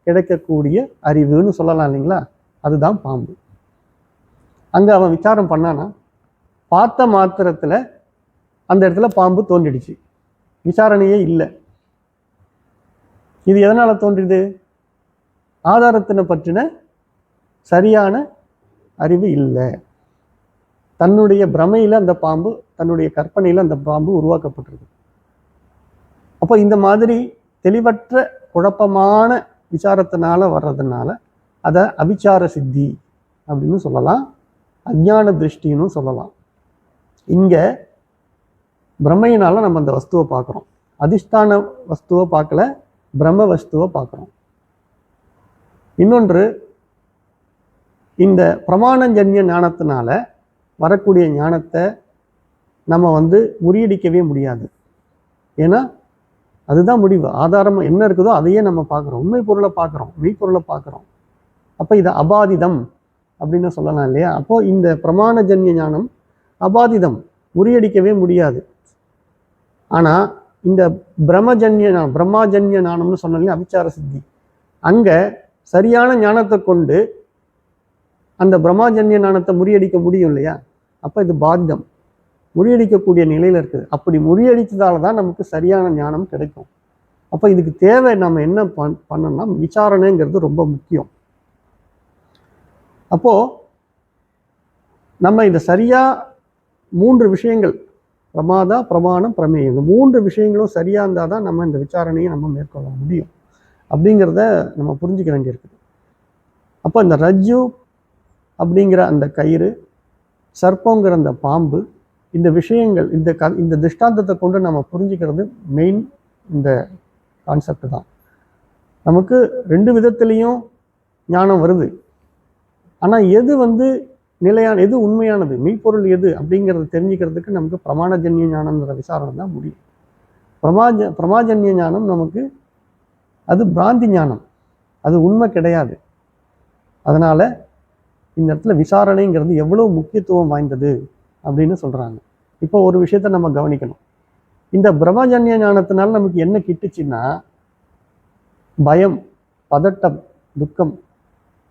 கிடைக்கக்கூடிய அறிவுன்னு சொல்லலாம் இல்லைங்களா, அதுதான் பாம்பு. அங்க அவன் விசாரம் பண்ணானா, பார்த்த மாத்திரத்துல அந்த இடத்துல பாம்பு தோன்றிடுச்சு, விசாரணையே இல்லை. இது எதனால தோன்றிது? ஆதாரத்தினை பற்றின சரியான அறிவு இல்லை. தன்னுடைய பிரமையில அந்த பாம்பு, தன்னுடைய கற்பனையில அந்த பாம்பு உருவாக்கப்பட்டிருக்கு. அப்போ இந்த மாதிரி தெளிவற்ற குழப்பமான விசாரத்தினால வர்றதுனால அதை அபிச்சார சித்தி அப்படின்னு சொல்லலாம், அஞ்ஞான திருஷ்டின்னு சொல்லலாம். இங்க பிரமையினால நம்ம அந்த வஸ்துவை பார்க்குறோம், அதிஷ்டான வஸ்துவை பார்க்கல, பிரம்ம வஸ்துவை பார்க்குறோம். இன்னொன்று, இந்த பிரமாணஜன்ய ஞானத்தினால வரக்கூடிய ஞானத்தை நம்ம முறியடிக்கவே முடியாது. ஏன்னா அதுதான் முடிவு. ஆதாரம் என்ன இருக்குதோ அதையே நம்ம பார்க்குறோம், உண்மை பொருளை பார்க்குறோம், மெய்ப்பொருளை பார்க்குறோம். அப்போ இது அபாதிதம் அப்படின்னு சொல்லலாம் இல்லையா. அப்போ இந்த பிரமாணஜன்ய ஞானம் அபாதிதம், முறியடிக்கவே முடியாது. ஆனா இந்த பிரம்மாஜன்ய ஞானம்னு சொன்னாலே அபிச்சார சித்தி, அங்க சரியான ஞானத்தை கொண்டு அந்த பிரம்மாஜன்ய ஞானத்தை முறியடிக்க முடியும் இல்லையா. அப்ப இது பாதிதம், முறியடிக்கக்கூடிய நிலையில இருக்குது. அப்படி முறியடித்ததால தான் நமக்கு சரியான ஞானம் கிடைக்கும். அப்ப இதுக்கு தேவை நம்ம என்ன பண்ணணும்னா விசாரணைங்கிறது ரொம்ப முக்கியம். அப்போ நம்ம இதை சரியா 3 விஷயங்கள், பிரமாதா, பிரமாணம், பிரமேயம், இந்த 3 விஷயங்களும் சரியா இருந்தால் தான் நம்ம இந்த விசாரணையை நம்ம மேற்கொள்ள முடியும் அப்படிங்கிறத நம்ம புரிஞ்சுக்க வேண்டியிருக்குது. அப்போ இந்த ரஜ்ஜு அப்படிங்கிற அந்த கயிறு, சர்ப்பங்கிற அந்த பாம்பு, இந்த விஷயங்கள், இந்த திருஷ்டாந்தத்தை கொண்டு நம்ம புரிஞ்சுக்கிறது மெயின் இந்த கான்செப்ட் தான். நமக்கு 2 விதத்திலையும் ஞானம் வருது. ஆனால் எது நிலையான, எது உண்மையானது, மெய்ப்பொருள் எது அப்படிங்கிறத தெரிஞ்சுக்கிறதுக்கு நமக்கு பிரமாணஜன்ய ஞானங்கிற விசாரணை தான் முடியும். பிரமாஜன்ய ஞானம் நமக்கு அது பிராந்தி ஞானம், அது உண்மை கிடையாது. அதனால இந்த இடத்துல விசாரணைங்கிறது எவ்வளவு முக்கியத்துவம் வாய்ந்தது அப்படின்னு சொல்றாங்க. இப்போ ஒரு விஷயத்த நம்ம கவனிக்கணும். இந்த பிரம்மஜன்ய ஞானத்தினால நமக்கு என்ன கிட்டுச்சுன்னா, பயம், பதட்டம், துக்கம்.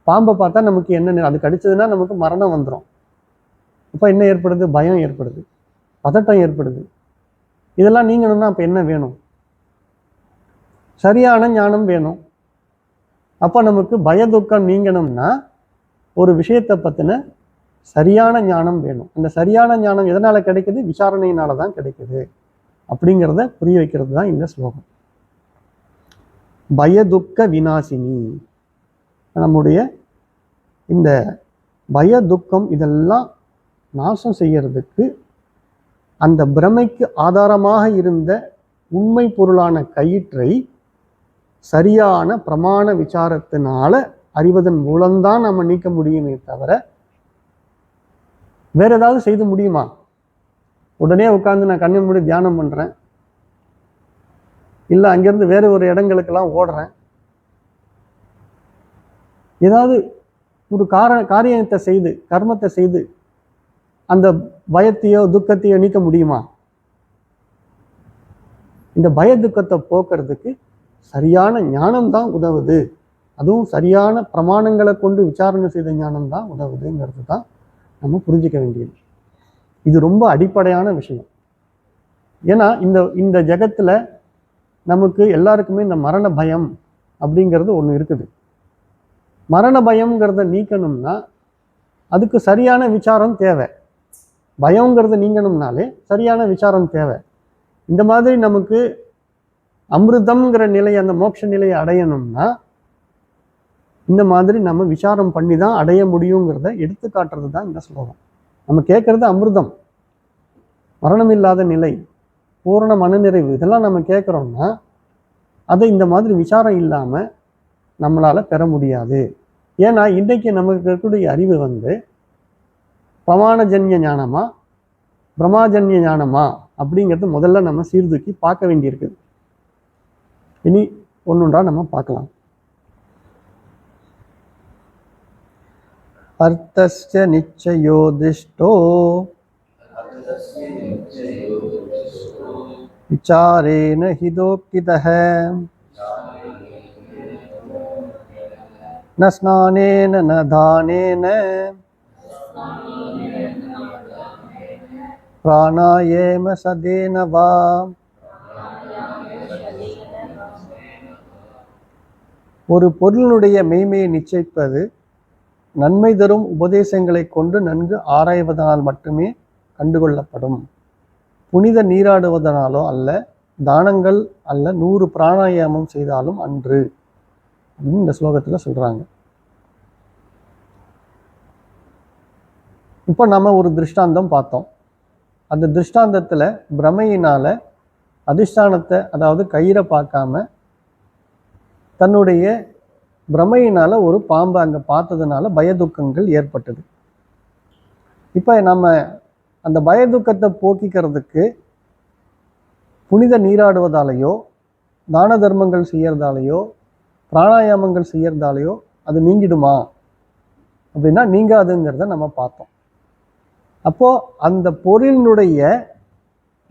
பாம்பை பார்த்தா நமக்கு என்ன, அது கடிச்சதுன்னா நமக்கு மரணம் வந்துடும். இப்போ என்ன ஏற்படுது? பயம் ஏற்படுது, பதட்டம் ஏற்படுது. இதெல்லாம் நீங்கணும்னா அப்போ என்ன வேணும்? சரியான ஞானம் வேணும். அப்போ நமக்கு பய துக்கம் நீங்கணும்னா ஒரு விஷயத்தை பற்றின சரியான ஞானம் வேணும். அந்த சரியான ஞானம் எதனால கிடைக்குது? விசாரணையினால தான் கிடைக்குது. அப்படிங்கிறத புரிய வைக்கிறது தான் இந்த ஸ்லோகம். பயதுக்க விநாசினி. நம்முடைய இந்த பய துக்கம் இதெல்லாம் நாசம் செய்யறதுக்கு அந்த பிரமைக்கு ஆதாரமாக இருந்த உண்மை பொருளான கயிற்றை சரியான பிரமாண விசாரத்தினால அறிவதன் மூலம்தான் நம்ம நீக்க முடியுமே தவிர வேற ஏதாவது செய்து முடியுமா? உடனே உட்கார்ந்து நான் கண்ணை மூடி தியானம் பண்றேன், இல்லை அங்கிருந்து வேற ஒரு இடங்களுக்கெல்லாம் ஓடுறேன், ஏதாவது ஒரு காரியத்தை செய்து கர்மத்தை செய்து அந்த பயத்தையோ துக்கத்தையோ நீக்க முடியுமா? இந்த பய துக்கத்தை போக்குறதுக்கு சரியான ஞானம் தான் உதவுது. அதுவும் சரியான பிரமாணங்களை கொண்டு விசாரணை செய்த ஞானம் தான் உதவுதுங்கிறது தான் நம்ம புரிஞ்சிக்க வேண்டியது. இது ரொம்ப அடிப்படையான விஷயம். ஏன்னா இந்த ஜகத்துல நமக்கு எல்லாருக்குமே இந்த மரண பயம் அப்படிங்கிறது ஒன்று இருக்குது. மரண பயம்ங்கிறத நீக்கணும்னா அதுக்கு சரியான விசாரம் தேவை. பயங்கிறத நீங்கணும்னாலே சரியான விசாரம் தேவை. இந்த மாதிரி நமக்கு அமிர்தம்ங்கிற நிலை, அந்த மோட்ச நிலையை அடையணும்னா இந்த மாதிரி நம்ம விசாரம் பண்ணி தான் அடைய முடியுங்கிறத எடுத்து காட்டுறது தான் இந்த ஸ்லோகம். நம்ம கேட்கறது அமிர்தம், மரணம் இல்லாத நிலை, பூரண மனநிறைவு, இதெல்லாம் நம்ம கேட்குறோம்னா அதை இந்த மாதிரி விசாரம் இல்லாமல் நம்மளால் பெற முடியாது. ஏன்னா இன்றைக்கு நமக்கு இருக்கக்கூடிய அறிவு பிரமாணஜன்ய ஞானமா பிரமாஜன்ய ஞானமா அப்படிங்கிறது முதல்ல நம்ம சீர்தூக்கி பார்க்க வேண்டியிருக்குது. இனி ஒன்னொன்றா நம்ம பார்க்கலாம். அர்த்தஸ்ய நிச்சயோ திஷ்டோ விசாரேன ஹிதோக்திதஹ ந ஸ்நானேன ந தானேன பிராணாயேம சதேன வா. ஒரு பொருளினுடைய மெய்மையை நிச்சயிப்பது நன்மை தரும் உபதேசங்களை கொண்டு நன்கு ஆராய்வதனால் மட்டுமே கண்டுகொள்ளப்படும். புனித நீராடுவதனாலோ அல்ல, தானங்கள் அல்ல, 100 பிராணாயாமம் செய்தாலும் அன்று அப்படின்னு இந்த ஸ்லோகத்தில் சொல்றாங்க. இப்போ நம்ம ஒரு திருஷ்டாந்தம் பார்த்தோம். அந்த திருஷ்டாந்தத்தில் பிரமையினால அதிஷ்டானத்தை, அதாவது கயிறை பார்க்காம தன்னுடைய பிரமையினால ஒரு பாம்பை அங்கே பார்த்ததுனால பயதுக்கங்கள் ஏற்பட்டது. இப்போ நம்ம அந்த பயதுக்கத்தை போக்கிக்கிறதுக்கு புனித நீராடுவதாலேயோ தான தர்மங்கள் செய்யறதாலேயோ பிராணாயாமங்கள் செய்யறதாலேயோ அது நீங்கிடுமா அப்படின்னா நீங்காதுங்கிறத நம்ம பார்த்தோம். அப்போ அந்த பொருளினுடைய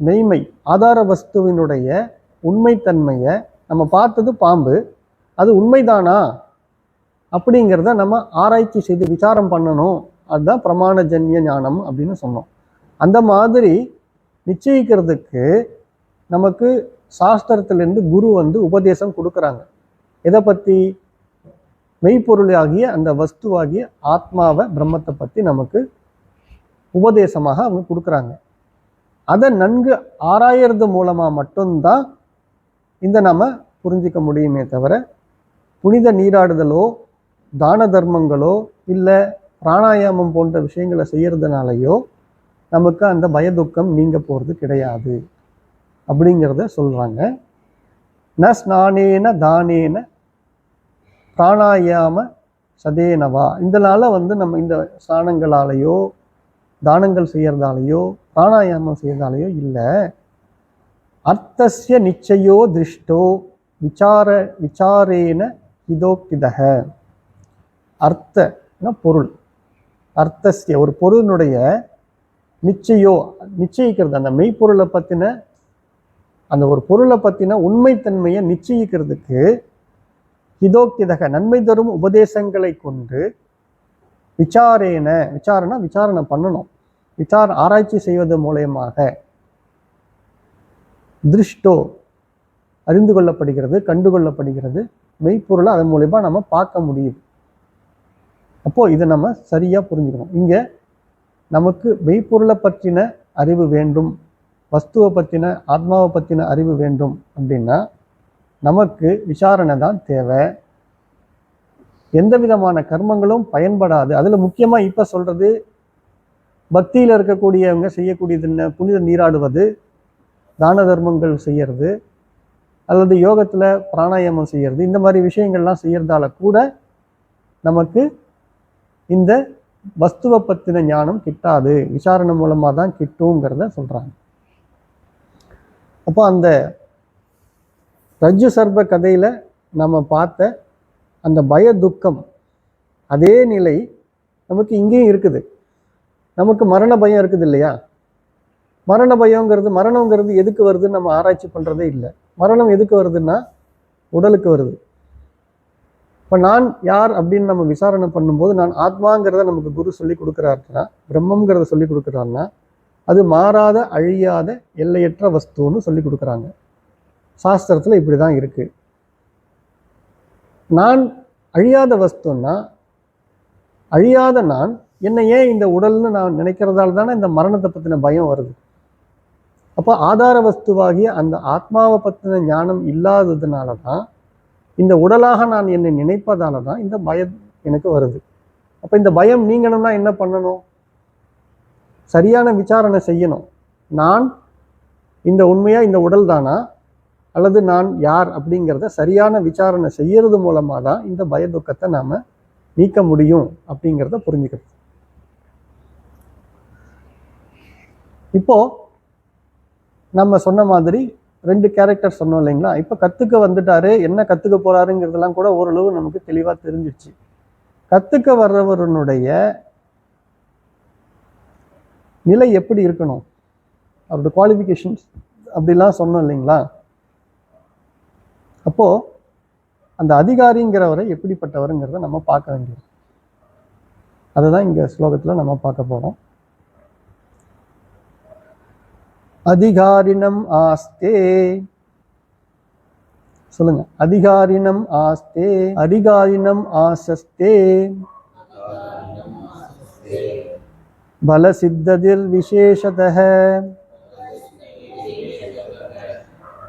மெய்மை, ஆதார வஸ்துவினுடைய உண்மைத்தன்மையை நம்ம பார்த்தது பாம்பு, அது உண்மைதானா அப்படிங்கிறத நம்ம ஆராய்ச்சி செய்து விசாரம் பண்ணணும். அதுதான் பிரமாணஜன்ய ஞானம் அப்படின்னு சொன்னோம். அந்த மாதிரி நிச்சயிக்கிறதுக்கு நமக்கு சாஸ்திரத்திலிருந்து குரு உபதேசம் கொடுக்குறாங்க. எதை பற்றி? மெய்ப்பொருளாகிய அந்த வஸ்துவாகிய ஆத்மாவை, பிரம்மத்தை பற்றி நமக்கு உபதேசமாக அவங்க கொடுக்குறாங்க. அதை நன்கு ஆராயறது மூலமாக மட்டும்தான் இந்த நம்ம புரிஞ்சிக்க முடியுமே தவிர புனித நீராடுதலோ தான தர்மங்களோ இல்லை பிராணாயாமம் போன்ற விஷயங்களை செய்யறதுனாலையோ நமக்கு அந்த பயதுக்கம் நீங்க போகிறது கிடையாது அப்படிங்கிறத சொல்றாங்க. ந ஸ்நானேன தானேன பிராணாயாம சதேனவா. இதனால நம்ம இந்த ஸ்நானங்களாலேயோ தானங்கள் செய்யறதாலேயோ பிராணாயாமம் செய்யறதாலேயோ இல்லை, அர்த்தஸ்ய நிச்சயோ திருஷ்டோ விசாரேன இதோக்திதக. அர்த்தம்னா பொருள், அர்த்தஸ்ய ஒரு பொருளினுடைய நிச்சயோ நிச்சயிக்கிறது, அந்த மெய்ப்பொருளை பற்றின அந்த ஒரு பொருளை பற்றின உண்மைத்தன்மையை நிச்சயிக்கிறதுக்கு ஹிதோக்திதக நன்மை தரும் உபதேசங்களை கொண்டு விசாரணை பண்ணணும், ஆராய்ச்சி செய்வது மூலயமாக திருஷ்டோ அறிந்து கொள்ளப்படுகிறது, கண்டுகொள்ளப்படுகிறது, மெய்ப்பொருளை அதன் மூலயமா நம்ம பார்க்க முடியுது. அப்போ இதை நம்ம சரியா புரிஞ்சுக்கணும். இங்க நமக்கு மெய்ப்பொருளை பற்றின அறிவு வேண்டும், வஸ்துவை பற்றின ஆத்மாவை பற்றின அறிவு வேண்டும் அப்படின்னா நமக்கு விசாரணை தான் தேவை. எந்த விதமான கர்மங்களும் பயன்படாது. அதுல முக்கியமா இப்ப சொல்றது பக்தியில இருக்கக்கூடியவங்க செய்யக்கூடியது என்ன, புனித நீராடுவது, தான தர்மங்கள் செய்யறது, அல்லது யோகத்துல பிராணாயாமம் செய்யறது, இந்த மாதிரி விஷயங்கள்லாம் செய்யறதால கூட நமக்கு இந்த வஸ்துவை பற்றின ஞானம் கிட்டாது, விசாரணை மூலமா தான் கிட்டுங்கிறத சொல்றாங்க. அப்போ அந்த ரஜ்ஜு சர்ப கதையில நம்ம பார்த்த அந்த பய துக்கம் அதே நிலை நமக்கு இங்கேயும் இருக்குது. நமக்கு மரண பயம் இருக்குது இல்லையா? மரணங்கிறது எதுக்கு வருதுன்னு நம்ம ஆராய்ச்சி பண்றதே இல்லை. மரணம் எதுக்கு வருதுன்னா உடலுக்கு வருது. இப்போ நான் யார் அப்படின்னு நம்ம விசாரணை பண்ணும்போது நான் ஆத்மாங்கிறத நமக்கு குரு சொல்லி கொடுக்குறாருன்னா, பிரம்மங்கிறத சொல்லி கொடுக்குறாருன்னா அது மாறாத அழியாத எல்லையற்ற வஸ்துன்னு சொல்லி கொடுக்குறாங்க. சாஸ்திரத்துல இப்படிதான் இருக்கு. நான் அழியாத வஸ்துன்னா அழியாத நான் என்ன ஏன் இந்த உடல்னு நான் நினைக்கிறதால தானே இந்த மரணத்தை பற்றின பயம் வருது. அப்போ ஆதார வஸ்துவாகிய அந்த ஆத்மாவை பற்றின ஞானம் இல்லாததுனால தான், இந்த உடலாக நான் என்னை நினைப்பதால தான் இந்த பயம் எனக்கு வருது. அப்போ இந்த பயம் நீங்கணும்னா என்ன பண்ணணும்? சரியான விசாரணை செய்யணும். நான் இந்த உண்மையா இந்த உடல் தானா அல்லது நான் யார் அப்படிங்கிறத சரியான விசாரணை செய்யறது மூலமா தான் இந்த பய துக்கத்தை நாம நீக்க முடியும் அப்படிங்கிறத புரிஞ்சுக்கிறது. இப்போ நம்ம சொன்ன மாதிரி 2 கேரக்டர் சொன்னோம் இல்லைங்களா? இப்ப கத்துக்க வந்துட்டாரு, என்ன கத்துக்க போறாருங்கிறதெல்லாம் கூட ஓரளவு நமக்கு தெளிவா தெரிஞ்சிடுச்சு. கத்துக்க வர்றவருடைய நிலை எப்படி இருக்கணும், அவருடைய குவாலிஃபிகேஷன்ஸ் அப்படிலாம் சொன்னோம் இல்லைங்களா? அப்போ அந்த அதிகாரிங்கிறவரை எப்படிப்பட்டவருங்கிறத நம்ம பார்க்க வேண்டியது. அதுதான் இங்க ஸ்லோகத்துல நம்ம பார்க்க போறோம். அதிகாரினம் ஆஸ்தே, சொல்லுங்க. அதிகாரினம் ஆஸ்தே அதிகாரினம் ஆசஸ்தே பல சித்ததிர் விசேஷதஹ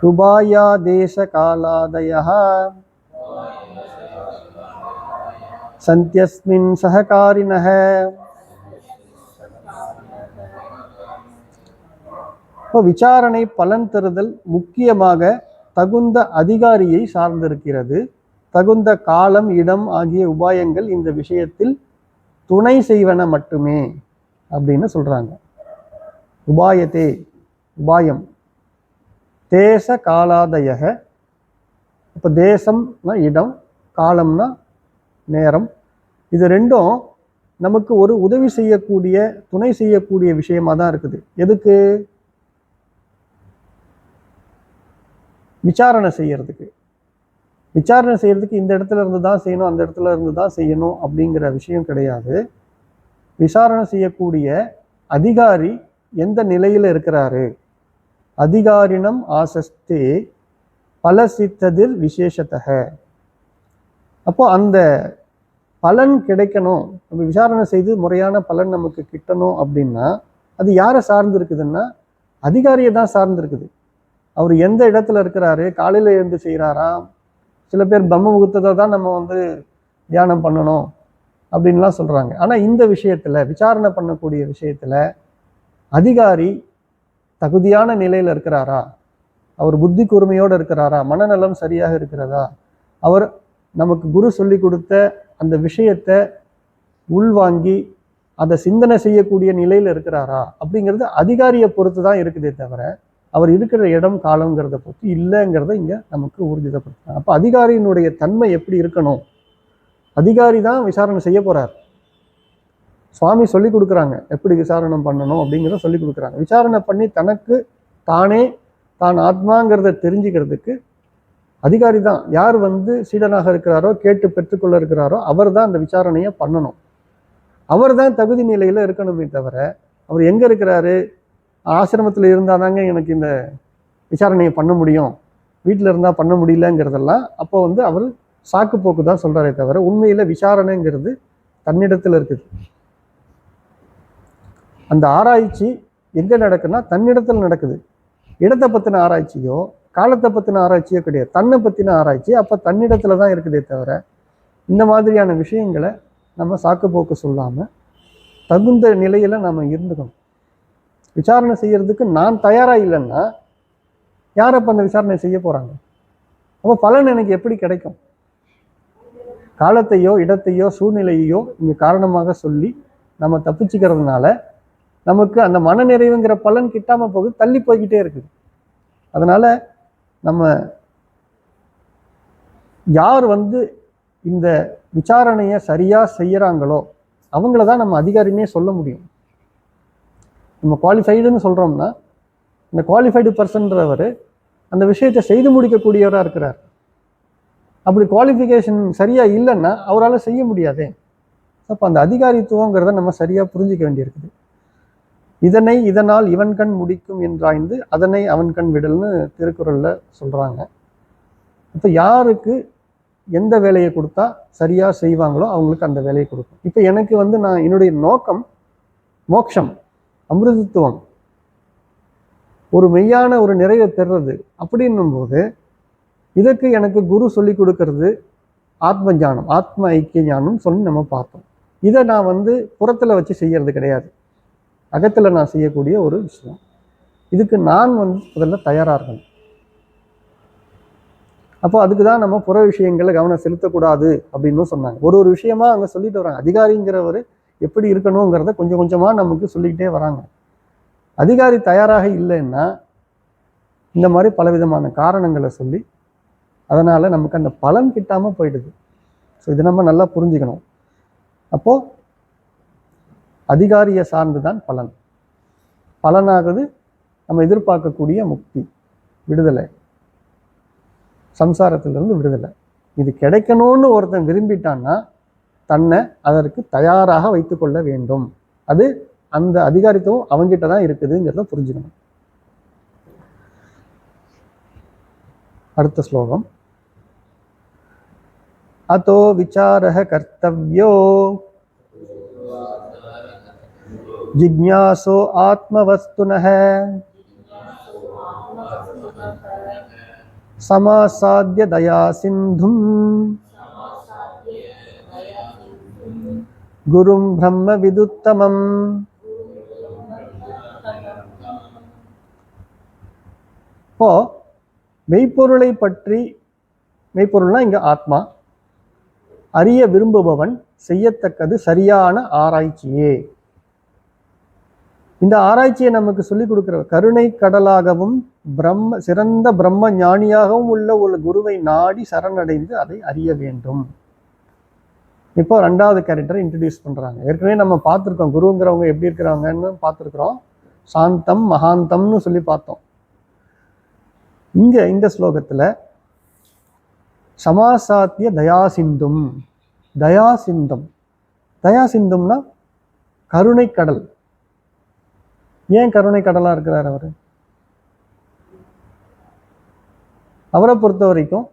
உபாயா தேச காலாதயஹ சந்த்யஸ்மின் சஹகாரிணஹ. இப்போ விசாரணை பலன் தருதல் முக்கியமாக தகுந்த அதிகாரியை சார்ந்திருக்கிறது. தகுந்த காலம், இடம் ஆகிய உபாயங்கள் இந்த விஷயத்தில் துணை செய்வன மட்டுமே அப்படின்னு சொல்றாங்க. உபாயத்தே உபாயம், தேச காலாதயக. இப்போ தேசம்னா இடம், காலம்னா நேரம். இது ரெண்டும் நமக்கு ஒரு உதவி செய்யக்கூடிய, துணை செய்யக்கூடிய விஷயமா தான் இருக்குது. எதுக்கு? விசாரணை செய்யறதுக்கு. விசாரணை செய்யறதுக்கு இந்த இடத்துல இருந்து தான் செய்யணும், அந்த இடத்துல இருந்து தான் செய்யணும் அப்படிங்கிற விஷயம் கிடையாது. விசாரணை செய்யக்கூடிய அதிகாரி எந்த நிலையில இருக்கிறாரு, அதிகாரினம் ஆசஸ்தே பல சித்ததில் விசேஷத்தக. அப்போ அந்த பலன் கிடைக்கணும், நம்ம விசாரணை செய்து முறையான பலன் நமக்கு கிட்டணும் அப்படின்னா அது யாரை சார்ந்து இருக்குதுன்னா அதிகாரியை தான் சார்ந்து இருக்குது. அவர் எந்த இடத்துல இருக்கிறாரு, காலையில எழுந்து செய்கிறாரா, சில பேர் பிரம்ம முகூர்த்தத்தை தான் நம்ம தியானம் பண்ணணும் அப்படின்லாம் சொல்றாங்க. ஆனா இந்த விஷயத்துல, விசாரணை பண்ணக்கூடிய விஷயத்துல அதிகாரி தகுதியான நிலையில இருக்கிறாரா, அவர் புத்தி கூர்மையோடு இருக்கிறாரா, மனநலம் சரியாக இருக்கிறதா, அவர் நமக்கு குரு சொல்லி கொடுத்த அந்த விஷயத்தை உள்வாங்கி அதை சிந்தனை செய்யக்கூடிய நிலையில இருக்கிறாரா அப்படிங்கிறது அதிகாரியை பொறுத்து தான் இருக்குதே தவிர அவர் இருக்கிற இடம் காலங்கிறத பற்றி இல்லைங்கிறத இங்கே நமக்கு ஊர்ஜிதப்படுத்துறாங்க. அப்போ அதிகாரியினுடைய தன்மை எப்படி இருக்கணும்? அதிகாரி தான் விசாரணை செய்ய போறார். சுவாமி சொல்லி கொடுக்குறாங்க எப்படி விசாரணை பண்ணணும் அப்படிங்கிறத சொல்லி கொடுக்குறாங்க. விசாரணை பண்ணி தனக்கு தானே தான் ஆத்மாங்கிறத தெரிஞ்சுக்கிறதுக்கு அதிகாரி தான். யார் சீடனாக இருக்கிறாரோ, கேட்டு பெற்றுக்கொள்ள இருக்கிறாரோ, அவர் தான் அந்த விசாரணையை பண்ணணும். அவர் தான் தகுதி நிலையில இருக்கணுமே தவிர, அவர் எங்க இருக்கிறாரு, ஆசிரமத்தில் இருந்தாதாங்க எனக்கு இந்த விசாரணையை பண்ண முடியும், வீட்டில் இருந்தால் பண்ண முடியலங்கிறதெல்லாம் அப்போ அவர் சாக்கு போக்கு தான் சொல்றாரே தவிர, உண்மையில விசாரணைங்கிறது தன்னிடத்தில் இருக்குது. அந்த ஆராய்ச்சி எங்க நடக்குன்னா தன்னிடத்தில் நடக்குது. இடத்தை பத்தின ஆராய்ச்சியோ காலத்தை பத்தின ஆராய்ச்சியோ கிடையாது, தன்னை பத்தின ஆராய்ச்சி. அப்ப தன்னிடத்துல தான் இருக்குதே தவிர, இந்த மாதிரியான விஷயங்களை நம்ம சாக்கு போக்கு சொல்லாம தகுந்த நிலையில நம்ம இருந்துக்கணும். விசாரணை செய்யறதுக்கு நான் தயாரா இல்லைன்னா யார் அப்ப அந்த விசாரணை செய்ய போறாங்க? அப்போ பலன் எனக்கு எப்படி கிடைக்கும்? காலத்தையோ இடத்தையோ சூழ்நிலையோ இங்க காரணமாக சொல்லி நம்ம தப்பிச்சுக்கிறதுனால நமக்கு அந்த மனநிறைவுங்கிற பலன் கிட்டாம போகுது, தள்ளி போய்கிட்டே இருக்குது. அதனால நம்ம யார் இந்த விசாரணையை சரியா செய்யறாங்களோ அவங்கள தான் நம்ம அதிகாரினே சொல்ல முடியும். நம்ம குவாலிஃபைடுன்னு சொல்றோம்னா, இந்த குவாலிஃபைடு பர்சன்றவர் அந்த விஷயத்தை செய்து முடிக்கக்கூடியவராக இருக்கிறார். அப்படி குவாலிஃபிகேஷன் சரியா இல்லைன்னா அவரால் செய்ய முடியாதே. அப்போ அந்த அதிகாரித்துவங்கிறத நம்ம சரியா புரிஞ்சிக்க வேண்டியிருக்குது. இதனால் இவன் கண் முடிக்கும் என்றாய்ந்து அதனை அவன் கண் விடல்னு திருக்குறள்ல சொல்றாங்க. இப்போ யாருக்கு எந்த வேலையை கொடுத்தா சரியா செய்வாங்களோ அவங்களுக்கு அந்த வேலையை கொடுக்கும். இப்போ எனக்கு நான் என்னுடைய நோக்கம் மோட்சம், அமிர்தத்துவம், ஒரு மெய்யான ஒரு நிறைவை பெறுறது. அப்படின்னும் போது இதற்கு எனக்கு குரு சொல்லி கொடுக்கறது ஆத்ம ஞானம், ஆத்ம ஐக்கிய ஞானம் சொல்லி நம்ம பார்த்தோம். இதை நான் புறத்துல வச்சு செய்யறது கிடையாது, அகத்துல நான் செய்யக்கூடிய ஒரு விஷயம். இதுக்கு நான் முதல்ல தயாரா இருக்கணும். அப்போ அதுக்கு தான் நம்ம புற விஷயங்களை கவனம் செலுத்தக்கூடாது அப்படின்னு சொன்னாங்க. ஒரு விஷயமா அங்க சொல்லிட்டு வராங்க. அதிகாரிங்கிறவர் எப்படி இருக்கணுங்கிறத கொஞ்சம் கொஞ்சமா நமக்கு சொல்லிக்கிட்டே வராங்க. அதிகாரி தயாராக இல்லைன்னா இந்த மாதிரி பலவிதமான காரணங்களை சொல்லி அதனால நமக்கு அந்த பலன் கிட்டாம போயிடுது. ஸோ இதை நம்ம நல்லா புரிஞ்சுக்கணும். அப்போ அதிகாரியை சார்ந்துதான் பலன். பலனாகுது நம்ம எதிர்பார்க்கக்கூடிய முக்தி, விடுதலை, சம்சாரத்திலிருந்து விடுதலை. இது கிடைக்கணும்னு ஒருத்தன் விரும்பிட்டான்னா தன்னை அதற்கு தயாராக வைத்துக் கொள்ள வேண்டும். அது அந்த அதிகாரித்துவம் அவங்கிட்ட தான் இருக்குதுங்கிறத புரிஞ்சுக்கணும். அடுத்த ஸ்லோகம். அதோ விசாரஹ கர்த்தவ்யோ ஜிக்ஞாசோ ஆத்மவஸ்துனஹ சமாசாத்ய தயா சிந்தும் குரும் பிரம்ம விதுத்தமம். இப்போ மெய்ப்பொருளை பற்றி, மெய்ப்பொருள்னா இங்க ஆத்மா, அறிய விரும்புபவன் செய்யத்தக்கது சரியான ஆராய்ச்சியே. இந்த ஆராய்ச்சியை நமக்கு சொல்லிக் கொடுக்கிற கருணை கடலாகவும் சிறந்த பிரம்ம ஞானியாகவும் உள்ள ஒரு குருவை நாடி சரணடைந்து அதை அறிய வேண்டும். இப்போ ரெண்டாவது கேரக்டரை இன்ட்ரடியூஸ் பண்றாங்க. ஏற்கனவே நம்ம பார்த்துருக்கோம் குருங்கிறவங்க எப்படி இருக்கிறாங்கன்னு பார்த்துருக்குறோம். சாந்தம் மகாந்தம்னு சொல்லி பார்த்தோம். இங்க இந்த ஸ்லோகத்துல சமாசாத்திய தயாசிந்தும், தயாசிந்தம், தயாசிந்தும்னா கருணை கடல். ஏன் கருணை கடலா இருக்கிறார் அவரு? அவரை பொறுத்த வரைக்கும்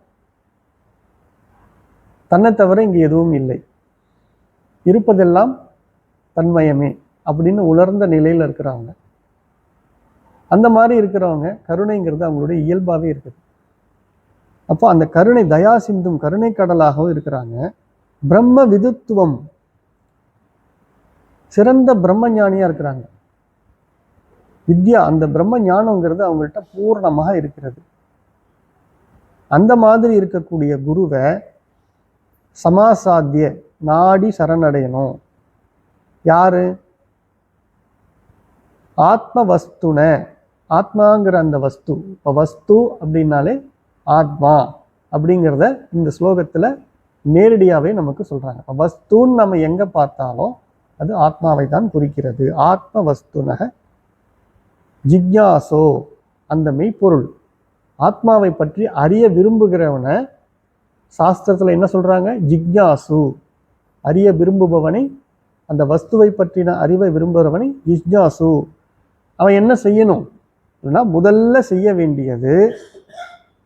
தன்னை தவிர இங்க எதுவும் இல்லை, இருப்பதெல்லாம் தன்மயமே அப்படின்னு உணர்ந்த நிலையில இருக்கிறவங்க. அந்த மாதிரி இருக்கிறவங்க கருணைங்கிறது அவங்களுடைய இயல்பாவே இருக்குது. அப்போ அந்த கருணை தயா சிந்தும் கருணை கடலாகவும் இருக்கிறாங்க. பிரம்ம விதுத்துவம், சிறந்த பிரம்ம ஞானியா இருக்கிறாங்க. வித்யா, அந்த பிரம்ம ஞானங்கிறது அவங்கள்ட்ட பூர்ணமாக இருக்கிறது. அந்த மாதிரி இருக்கக்கூடிய குருவை சமாசாத்திய நாடி சரணடையணும். யாரு? ஆத்ம வஸ்துன, ஆத்மாங்கிற அந்த வஸ்து. இப்போ வஸ்து அப்படின்னாலே ஆத்மா அப்படிங்கிறத இந்த ஸ்லோகத்தில் நேரடியாகவே நமக்கு சொல்கிறாங்க. இப்போ வஸ்துன்னு நம்ம எங்கே பார்த்தாலும் அது ஆத்மாவை தான் குறிக்கிறது. ஆத்ம வஸ்துனக ஜிக்யாசோ, அந்த மெய்ப்பொருள் ஆத்மாவை பற்றி அறிய விரும்புகிறவனை சாஸ்திரத்தில் என்ன சொல்கிறாங்க? ஜிக்யாசு, அறிய விரும்புபவனை, அந்த வஸ்துவை பற்றின அறிவை விரும்புகிறவனை ஜிக்யாசு. அவன் என்ன செய்யணும்? முதல்ல செய்ய வேண்டியது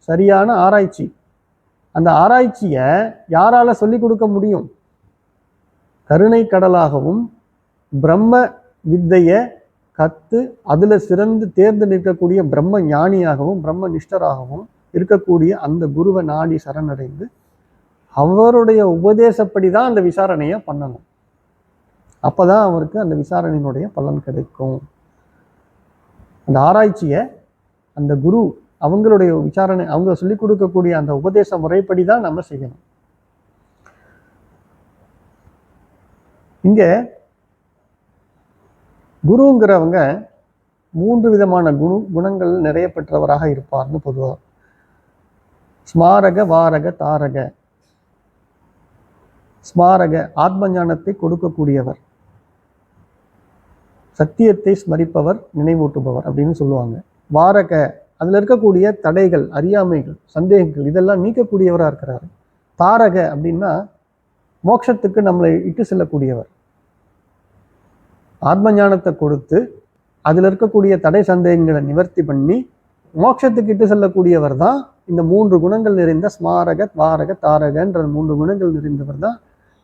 சரியான ஆராய்ச்சி. அந்த ஆராய்ச்சியை யாரால சொல்லிக் கொடுக்க முடியும்? கருணை கடலாகவும் பிரம்ம வித்தையை கத்து அதுல சிறந்து தேர்ந்து நிற்கக்கூடிய பிரம்ம ஞானியாகவும் பிரம்ம நிஷ்டராகவும் இருக்கக்கூடிய அந்த குருவை நாடி சரணடைந்து அவருடைய உபதேசப்படி தான் அந்த விசாரணையை பண்ணணும். அப்பதான் அவருக்கு அந்த விசாரணையினுடைய பலன் கிடைக்கும். அந்த ஆராய்ச்சியை அந்த குரு அவங்களுடைய விசாரணை, அவங்க சொல்லிக் கொடுக்கக்கூடிய அந்த உபதேச முறைப்படி தான் நம்ம செய்யணும். இங்க குருங்கிறவங்க 3 விதமான குணங்கள் நிறைய பெற்றவராக இருப்பார்னு பொதுவாக. ஸ்மாரக, வாரக, தாரக. ஸ்மாரக ஆத்ம ஞானத்தை கொடுக்கக்கூடியவர், சத்தியத்தை ஸ்மரிப்பவர், நினைவூட்டுபவர் அப்படின்னு சொல்லுவாங்க. வாரக அதுல இருக்கக்கூடிய தடைகள், அறியாமைகள், சந்தேகங்கள் இதெல்லாம் நீக்கக்கூடியவராக இருக்கிறார். தாரக அப்படின்னா மோட்சத்துக்கு நம்மளை இட்டு செல்லக்கூடியவர். ஆத்ம ஞானத்தை கொடுத்து அதில் இருக்கக்கூடிய தடை சந்தேகங்களை நிவர்த்தி பண்ணி மோட்சத்துக்கு இட்டு செல்லக்கூடியவர் தான் இந்த 3 குணங்கள் நிறைந்த ஸ்மாரக, வாரக, தாரகன்ற 3 குணங்கள் நிறைந்தவர் தான்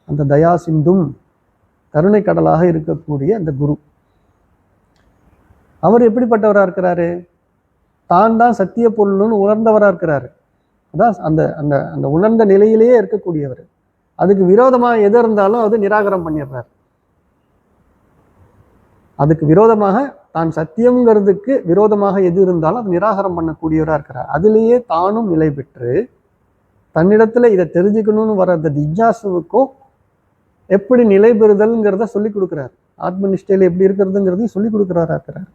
அந்த தயா சிந்தும் கருணை கடலாக இருக்கக்கூடிய அந்த குரு. அவர் எப்படிப்பட்டவராக இருக்கிறாரு? தான் தான் சத்திய பொருள்னு உணர்ந்தவராக இருக்கிறாரு. அதான் அந்த அந்த அந்த உணர்ந்த நிலையிலேயே இருக்கக்கூடியவர். அதுக்கு விரோதமாக எது இருந்தாலும் அது நிராகரம் பண்ணிடுறார். அதுக்கு விரோதமாக, தான் சத்தியம்ங்கிறதுக்கு விரோதமாக எது இருந்தாலும் அது நிராகரம் பண்ணக்கூடியவராக இருக்கிறார். அதுலேயே தானும் நிலை பெற்று தன்னிடத்துல இதை தெரிஞ்சுக்கணும்னு வர அந்த ஜிஜ்ஞாசுவுக்கும் எப்படி நிலை பெறுதல்ங்கிறத சொல்லி கொடுக்குறாரு. ஆத்ம நிஷ்டையில எப்படி இருக்கிறதுங்கிறதையும் சொல்லி கொடுக்குறாரா இருக்கிறார்.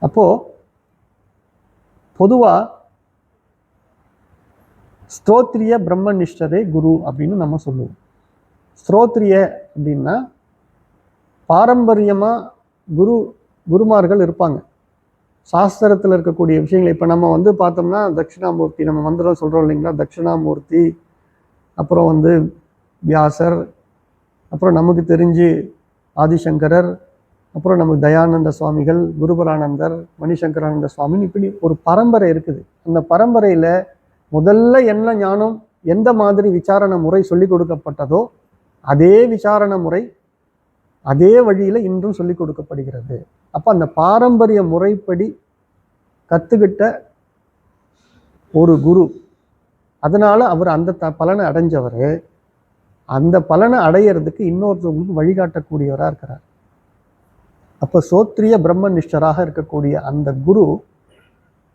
அப்போ பொதுவா ஸ்தோத்ரிய பிரம்மனிஷ்டரே குரு அப்படின்னு நம்ம சொல்லுவோம். ஸ்தோத்ரிய அப்படின்னா பாரம்பரியமா குருமார்கள் இருப்பாங்க. சாஸ்திரத்தில் இருக்கக்கூடிய விஷயங்கள் இப்போ நம்ம பார்த்தோம்னா தட்சிணாமூர்த்தி, நம்ம மந்திரம் சொல்றோம் இல்லைங்களா? தட்சிணாமூர்த்தி, அப்புறம் வியாசர், அப்புறம் நமக்கு தெரிஞ்சு ஆதிசங்கரர், அப்புறம் நமக்கு தயானந்த சுவாமிகள், குருபரானந்தர், மணிசங்கரானந்த சுவாமின்னு இப்படி ஒரு பரம்பரை இருக்குது. அந்த பரம்பரையில முதல்ல என்ன ஞானம், எந்த மாதிரி விசாரணை முறை சொல்லி கொடுக்கப்பட்டதோ அதே விசாரணை முறை அதே வழியில இன்றும் சொல்லி கொடுக்கப்படுகிறது. அப்ப அந்த பாரம்பரிய முறைப்படி கத்துக்கிட்ட ஒரு குரு, அதனால அவர் அந்த பலனை அடைஞ்சவர், அந்த பலனை அடையிறதுக்கு இன்னொருத்தவங்களுக்கு வழிகாட்டக்கூடியவராக இருக்கிறார். அப்போ சோத்ரிய பிரம்மனிஷ்டராக இருக்கக்கூடிய அந்த குரு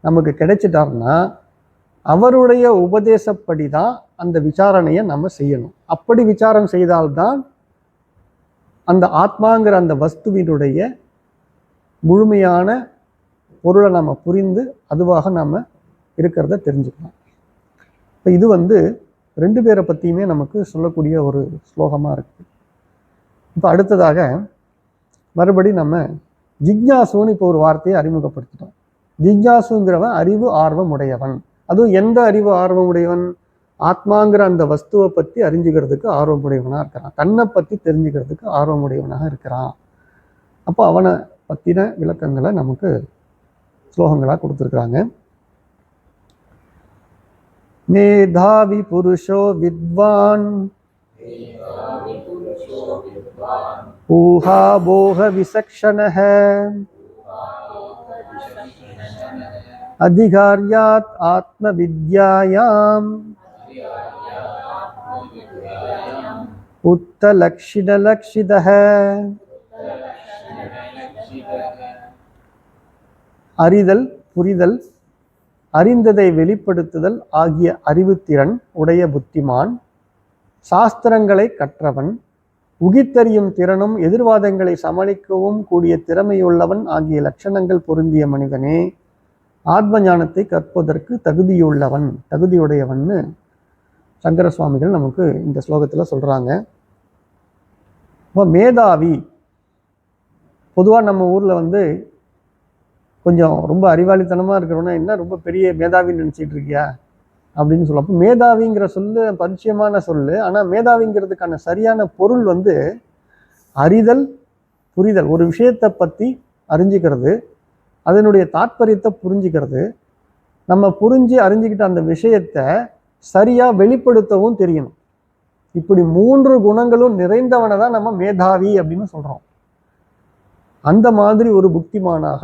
நமக்கு கிடைச்சிட்டார்னா அவருடைய உபதேசப்படி தான் அந்த விசாரணையை நம்ம செய்யணும். அப்படி விசாரம் செய்தால்தான் அந்த ஆத்மாங்கிற அந்த வஸ்துவினுடைய முழுமையான பொருளை நம்ம புரிந்து அதுவாக நம்ம இருக்கிறத தெரிஞ்சுக்கலாம். இப்போ இது 2 பேரை பற்றியுமே நமக்கு சொல்லக்கூடிய ஒரு ஸ்லோகமாக இருக்குது. இப்போ அடுத்ததாக மறுபடி நம்ம ஜிக்ஞாசுன்னு இப்போ ஒரு வார்த்தையை அறிமுகப்படுத்திட்டோம். ஜிக்ஞாசுங்கிறவன் அறிவு ஆர்வம் உடையவன். அதுவும் எந்த அறிவு ஆர்வம் உடையவன்? ஆத்மாங்கிற அந்த வஸ்துவை பற்றி அறிஞ்சுக்கிறதுக்கு ஆர்வம் உடையவனாக இருக்கிறான், தன்னை பற்றி தெரிஞ்சுக்கிறதுக்கு ஆர்வம் உடையவனாக இருக்கிறான். அப்போ அவனை பற்றின விளக்கங்களை நமக்கு ஸ்லோகங்களாக கொடுத்துருக்குறாங்க. மேதாவி புருஷோ வித்வான் ஊஹா போக விசக்ஷணஹ அதிகார்யாத் ஆத்ம வித்யாயாம் உத்தலக்ஷிதலக்ஷிதஹ. அறிதல், புரிதல், அறிந்ததை வெளிப்படுத்துதல் ஆகிய அறிவுத்திறன் உடைய புத்திமான், சாஸ்திரங்களை கற்றவன், உகித்தறியும் திறனும் எதிர்வாதங்களை சமாளிக்கவும் கூடிய திறமையுள்ளவன் ஆகிய லட்சணங்கள் பொருந்திய மனிதனே ஆத்ம ஞானத்தை கற்பதற்கு தகுதியுடையவன்னு சங்கர சுவாமிகள் நமக்கு இந்த ஸ்லோகத்தில் சொல்றாங்க. இப்போ மேதாவி, பொதுவாக நம்ம ஊரில் கொஞ்சம் ரொம்ப அறிவாளித்தனமாக இருக்கிறவனா என்ன ரொம்ப பெரிய மேதாவின்னு நினச்சிட்டு இருக்கியா அப்படின்னு சொல்ல. அப்போ மேதாவிங்கிற சொல்லு பரிச்சயமான சொல்லு. ஆனால் மேதாவிங்கிறதுக்கான சரியான பொருள் அறிதல், புரிதல். ஒரு விஷயத்தை பற்றி அறிஞ்சிக்கிறது, அதனுடைய தாற்பயத்தை புரிஞ்சுக்கிறது, நம்ம புரிஞ்சு அறிஞ்சிக்கிட்ட அந்த விஷயத்தை சரியாக வெளிப்படுத்தவும் தெரியணும். இப்படி 3 குணங்களும் நிறைந்தவனை தான் நம்ம மேதாவி அப்படின்னு சொல்கிறோம். அந்த மாதிரி ஒரு புத்திமானாக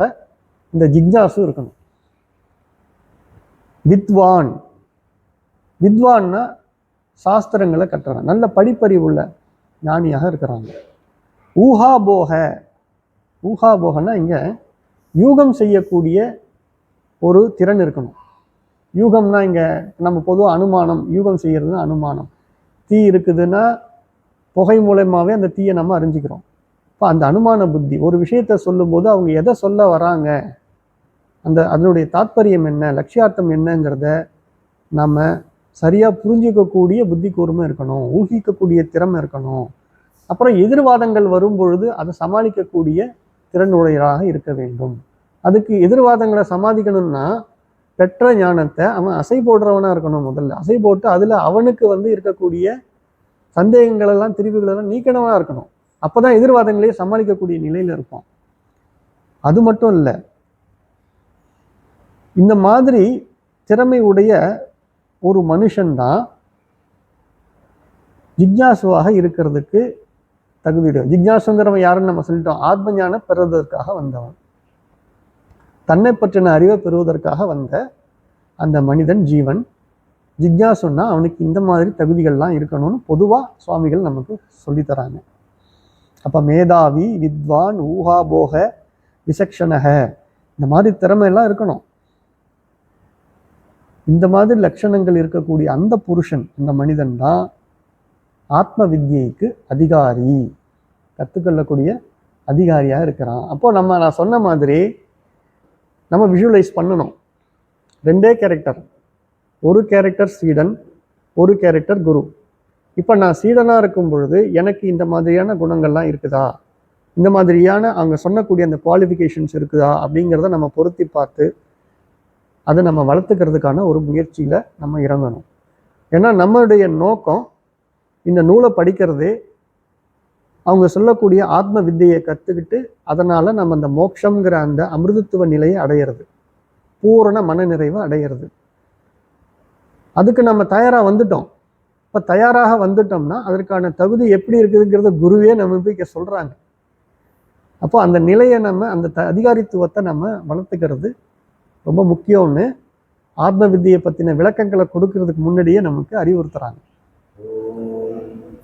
இந்த ஜிக்ஞாசு இருக்கணும். வித்வான்னா சாஸ்திரங்களை கட்டுறாங்க, நல்ல படிப்பறிவுள்ள ஞானியாக இருக்கிறாங்க. ஊகாபோகன்னா இங்கே யூகம் செய்யக்கூடிய ஒரு திறன் இருக்கணும். யூகம்னா இங்கே நம்ம பொதுவாக அனுமானம், யூகம் செய்யறதுன்னா அனுமானம். தீ இருக்குதுன்னா புகை மூலமாகவே அந்த தீயை நம்ம அறிஞ்சிக்கிறோம். இப்போ அந்த அனுமான புத்தி, ஒரு விஷயத்த சொல்லும்போது அவங்க எதை சொல்ல வராங்க, அதனுடைய தாற்பயம் என்ன, லட்சியார்த்தம் என்னங்கிறத நம்ம சரியாக புரிஞ்சிக்கக்கூடிய புத்தி கூர்மை இருக்கணும், ஊகிக்கக்கூடிய திறமை இருக்கணும். அப்புறம் எதிர்வாதங்கள் வரும் பொழுது அதை சமாளிக்கக்கூடிய திறனுடையராக இருக்க வேண்டும். அதுக்கு எதிர்வாதங்களை சமாளிக்கணும்னா பெற்ற ஞானத்தை அவன் அசை போடுறவனா இருக்கணும். முதல்ல அசை போட்டு அதில் அவனுக்கு இருக்கக்கூடிய சந்தேகங்கள் எல்லாம் திரிவுகளெல்லாம் நீக்கணவனா இருக்கணும். அப்போதான் எதிர்வாதங்களையே சமாளிக்கக்கூடிய நிலையில இருப்போம். அது மட்டும் இல்லை, இந்த மாதிரி திறமை உடைய ஒரு மனுஷன்தான் ஜிக்ஞாசுவாக இருக்கிறதுக்கு தகுதியுடைய. ஜிக்ஞாசுங்கிறவன் யாருன்னு நம்ம சொல்லிட்டோம், ஆத்ம ஞானம் பெறுவதற்காக வந்தவன், தன்னை பற்றின அறிவை பெறுவதற்காக வந்த அந்த மனிதன் ஜீவன். ஜிக்ஞாசுன்னா அவனுக்கு இந்த மாதிரி தகுதிகள்லாம் இருக்கணும்னு பொதுவாக சுவாமிகள் நமக்கு சொல்லித்தராங்க. அப்போ மேதாவி, வித்வான், ஊகாபோக, விசக்ஷணக, இந்த மாதிரி திறமையெல்லாம் இருக்கணும். இந்த மாதிரி லட்சணங்கள் இருக்கக்கூடிய அந்த புருஷன், அந்த மனிதன் தான் ஆத்ம வித்யைக்கு அதிகாரி, கற்றுக்கொள்ளக்கூடிய அதிகாரியாக இருக்கிறான். அப்போ நான் சொன்ன மாதிரி நம்ம விஷுவலைஸ் பண்ணணும். 2 கேரக்டர், ஒரு கேரக்டர் சீடன், ஒரு கேரக்டர் குரு. இப்போ நான் சீடனாக இருக்கும் பொழுது எனக்கு இந்த மாதிரியான குணங்கள்லாம் இருக்குதா, இந்த மாதிரியான அவங்க சொன்னக்கூடிய அந்த குவாலிஃபிகேஷன்ஸ் இருக்குதா அப்படிங்கிறத நம்ம பொருத்தி பார்த்து அதை நம்ம வளர்த்துக்கிறதுக்கான ஒரு முயற்சியில் நம்ம இறங்கணும். ஏன்னா நம்மளுடைய நோக்கம் இந்த நூலை படிக்கிறதே அவங்க சொல்லக்கூடிய ஆத்ம வித்தையை கற்றுக்கிட்டு அதனால் நம்ம அந்த மோட்சங்கிற அந்த அமிர்தத்துவ நிலையை அடையிறது, பூரண மன நிறைவை அடையிறது. அதுக்கு நம்ம தயாராக வந்துட்டோம். இப்போ தயாராக வந்துட்டோம்னா அதற்கான தகுதி எப்படி இருக்குதுங்கிறத குருவே நம்ம சொல்கிறாங்க. அப்போ அந்த நிலையை நம்ம அந்த அதிகாரித்துவத்தை நம்ம வளர்த்துக்கிறது ரொம்ப முக்கியம்னு ஆத்ம வித்தியை பற்றின விளக்கங்களை கொடுக்கறதுக்கு முன்னாடியே நமக்கு அறிவுறுத்துறாங்க.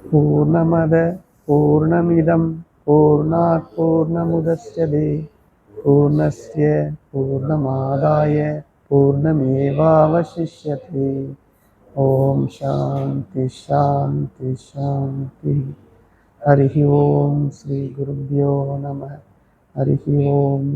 பூர்ணமத பூர்ணமிதம் பூர்ணாத் பூர்ணமுதச்யதே பூர்ணஸ்ய பூர்ணமாதாய பூர்ணமேவாவசிஷ்யதே. ஓம் சாந்தி சாந்தி சாந்தி. ஹரிஹி ஓம் ஸ்ரீ குருப்யோ நம. ஹரிஹி ஓம்.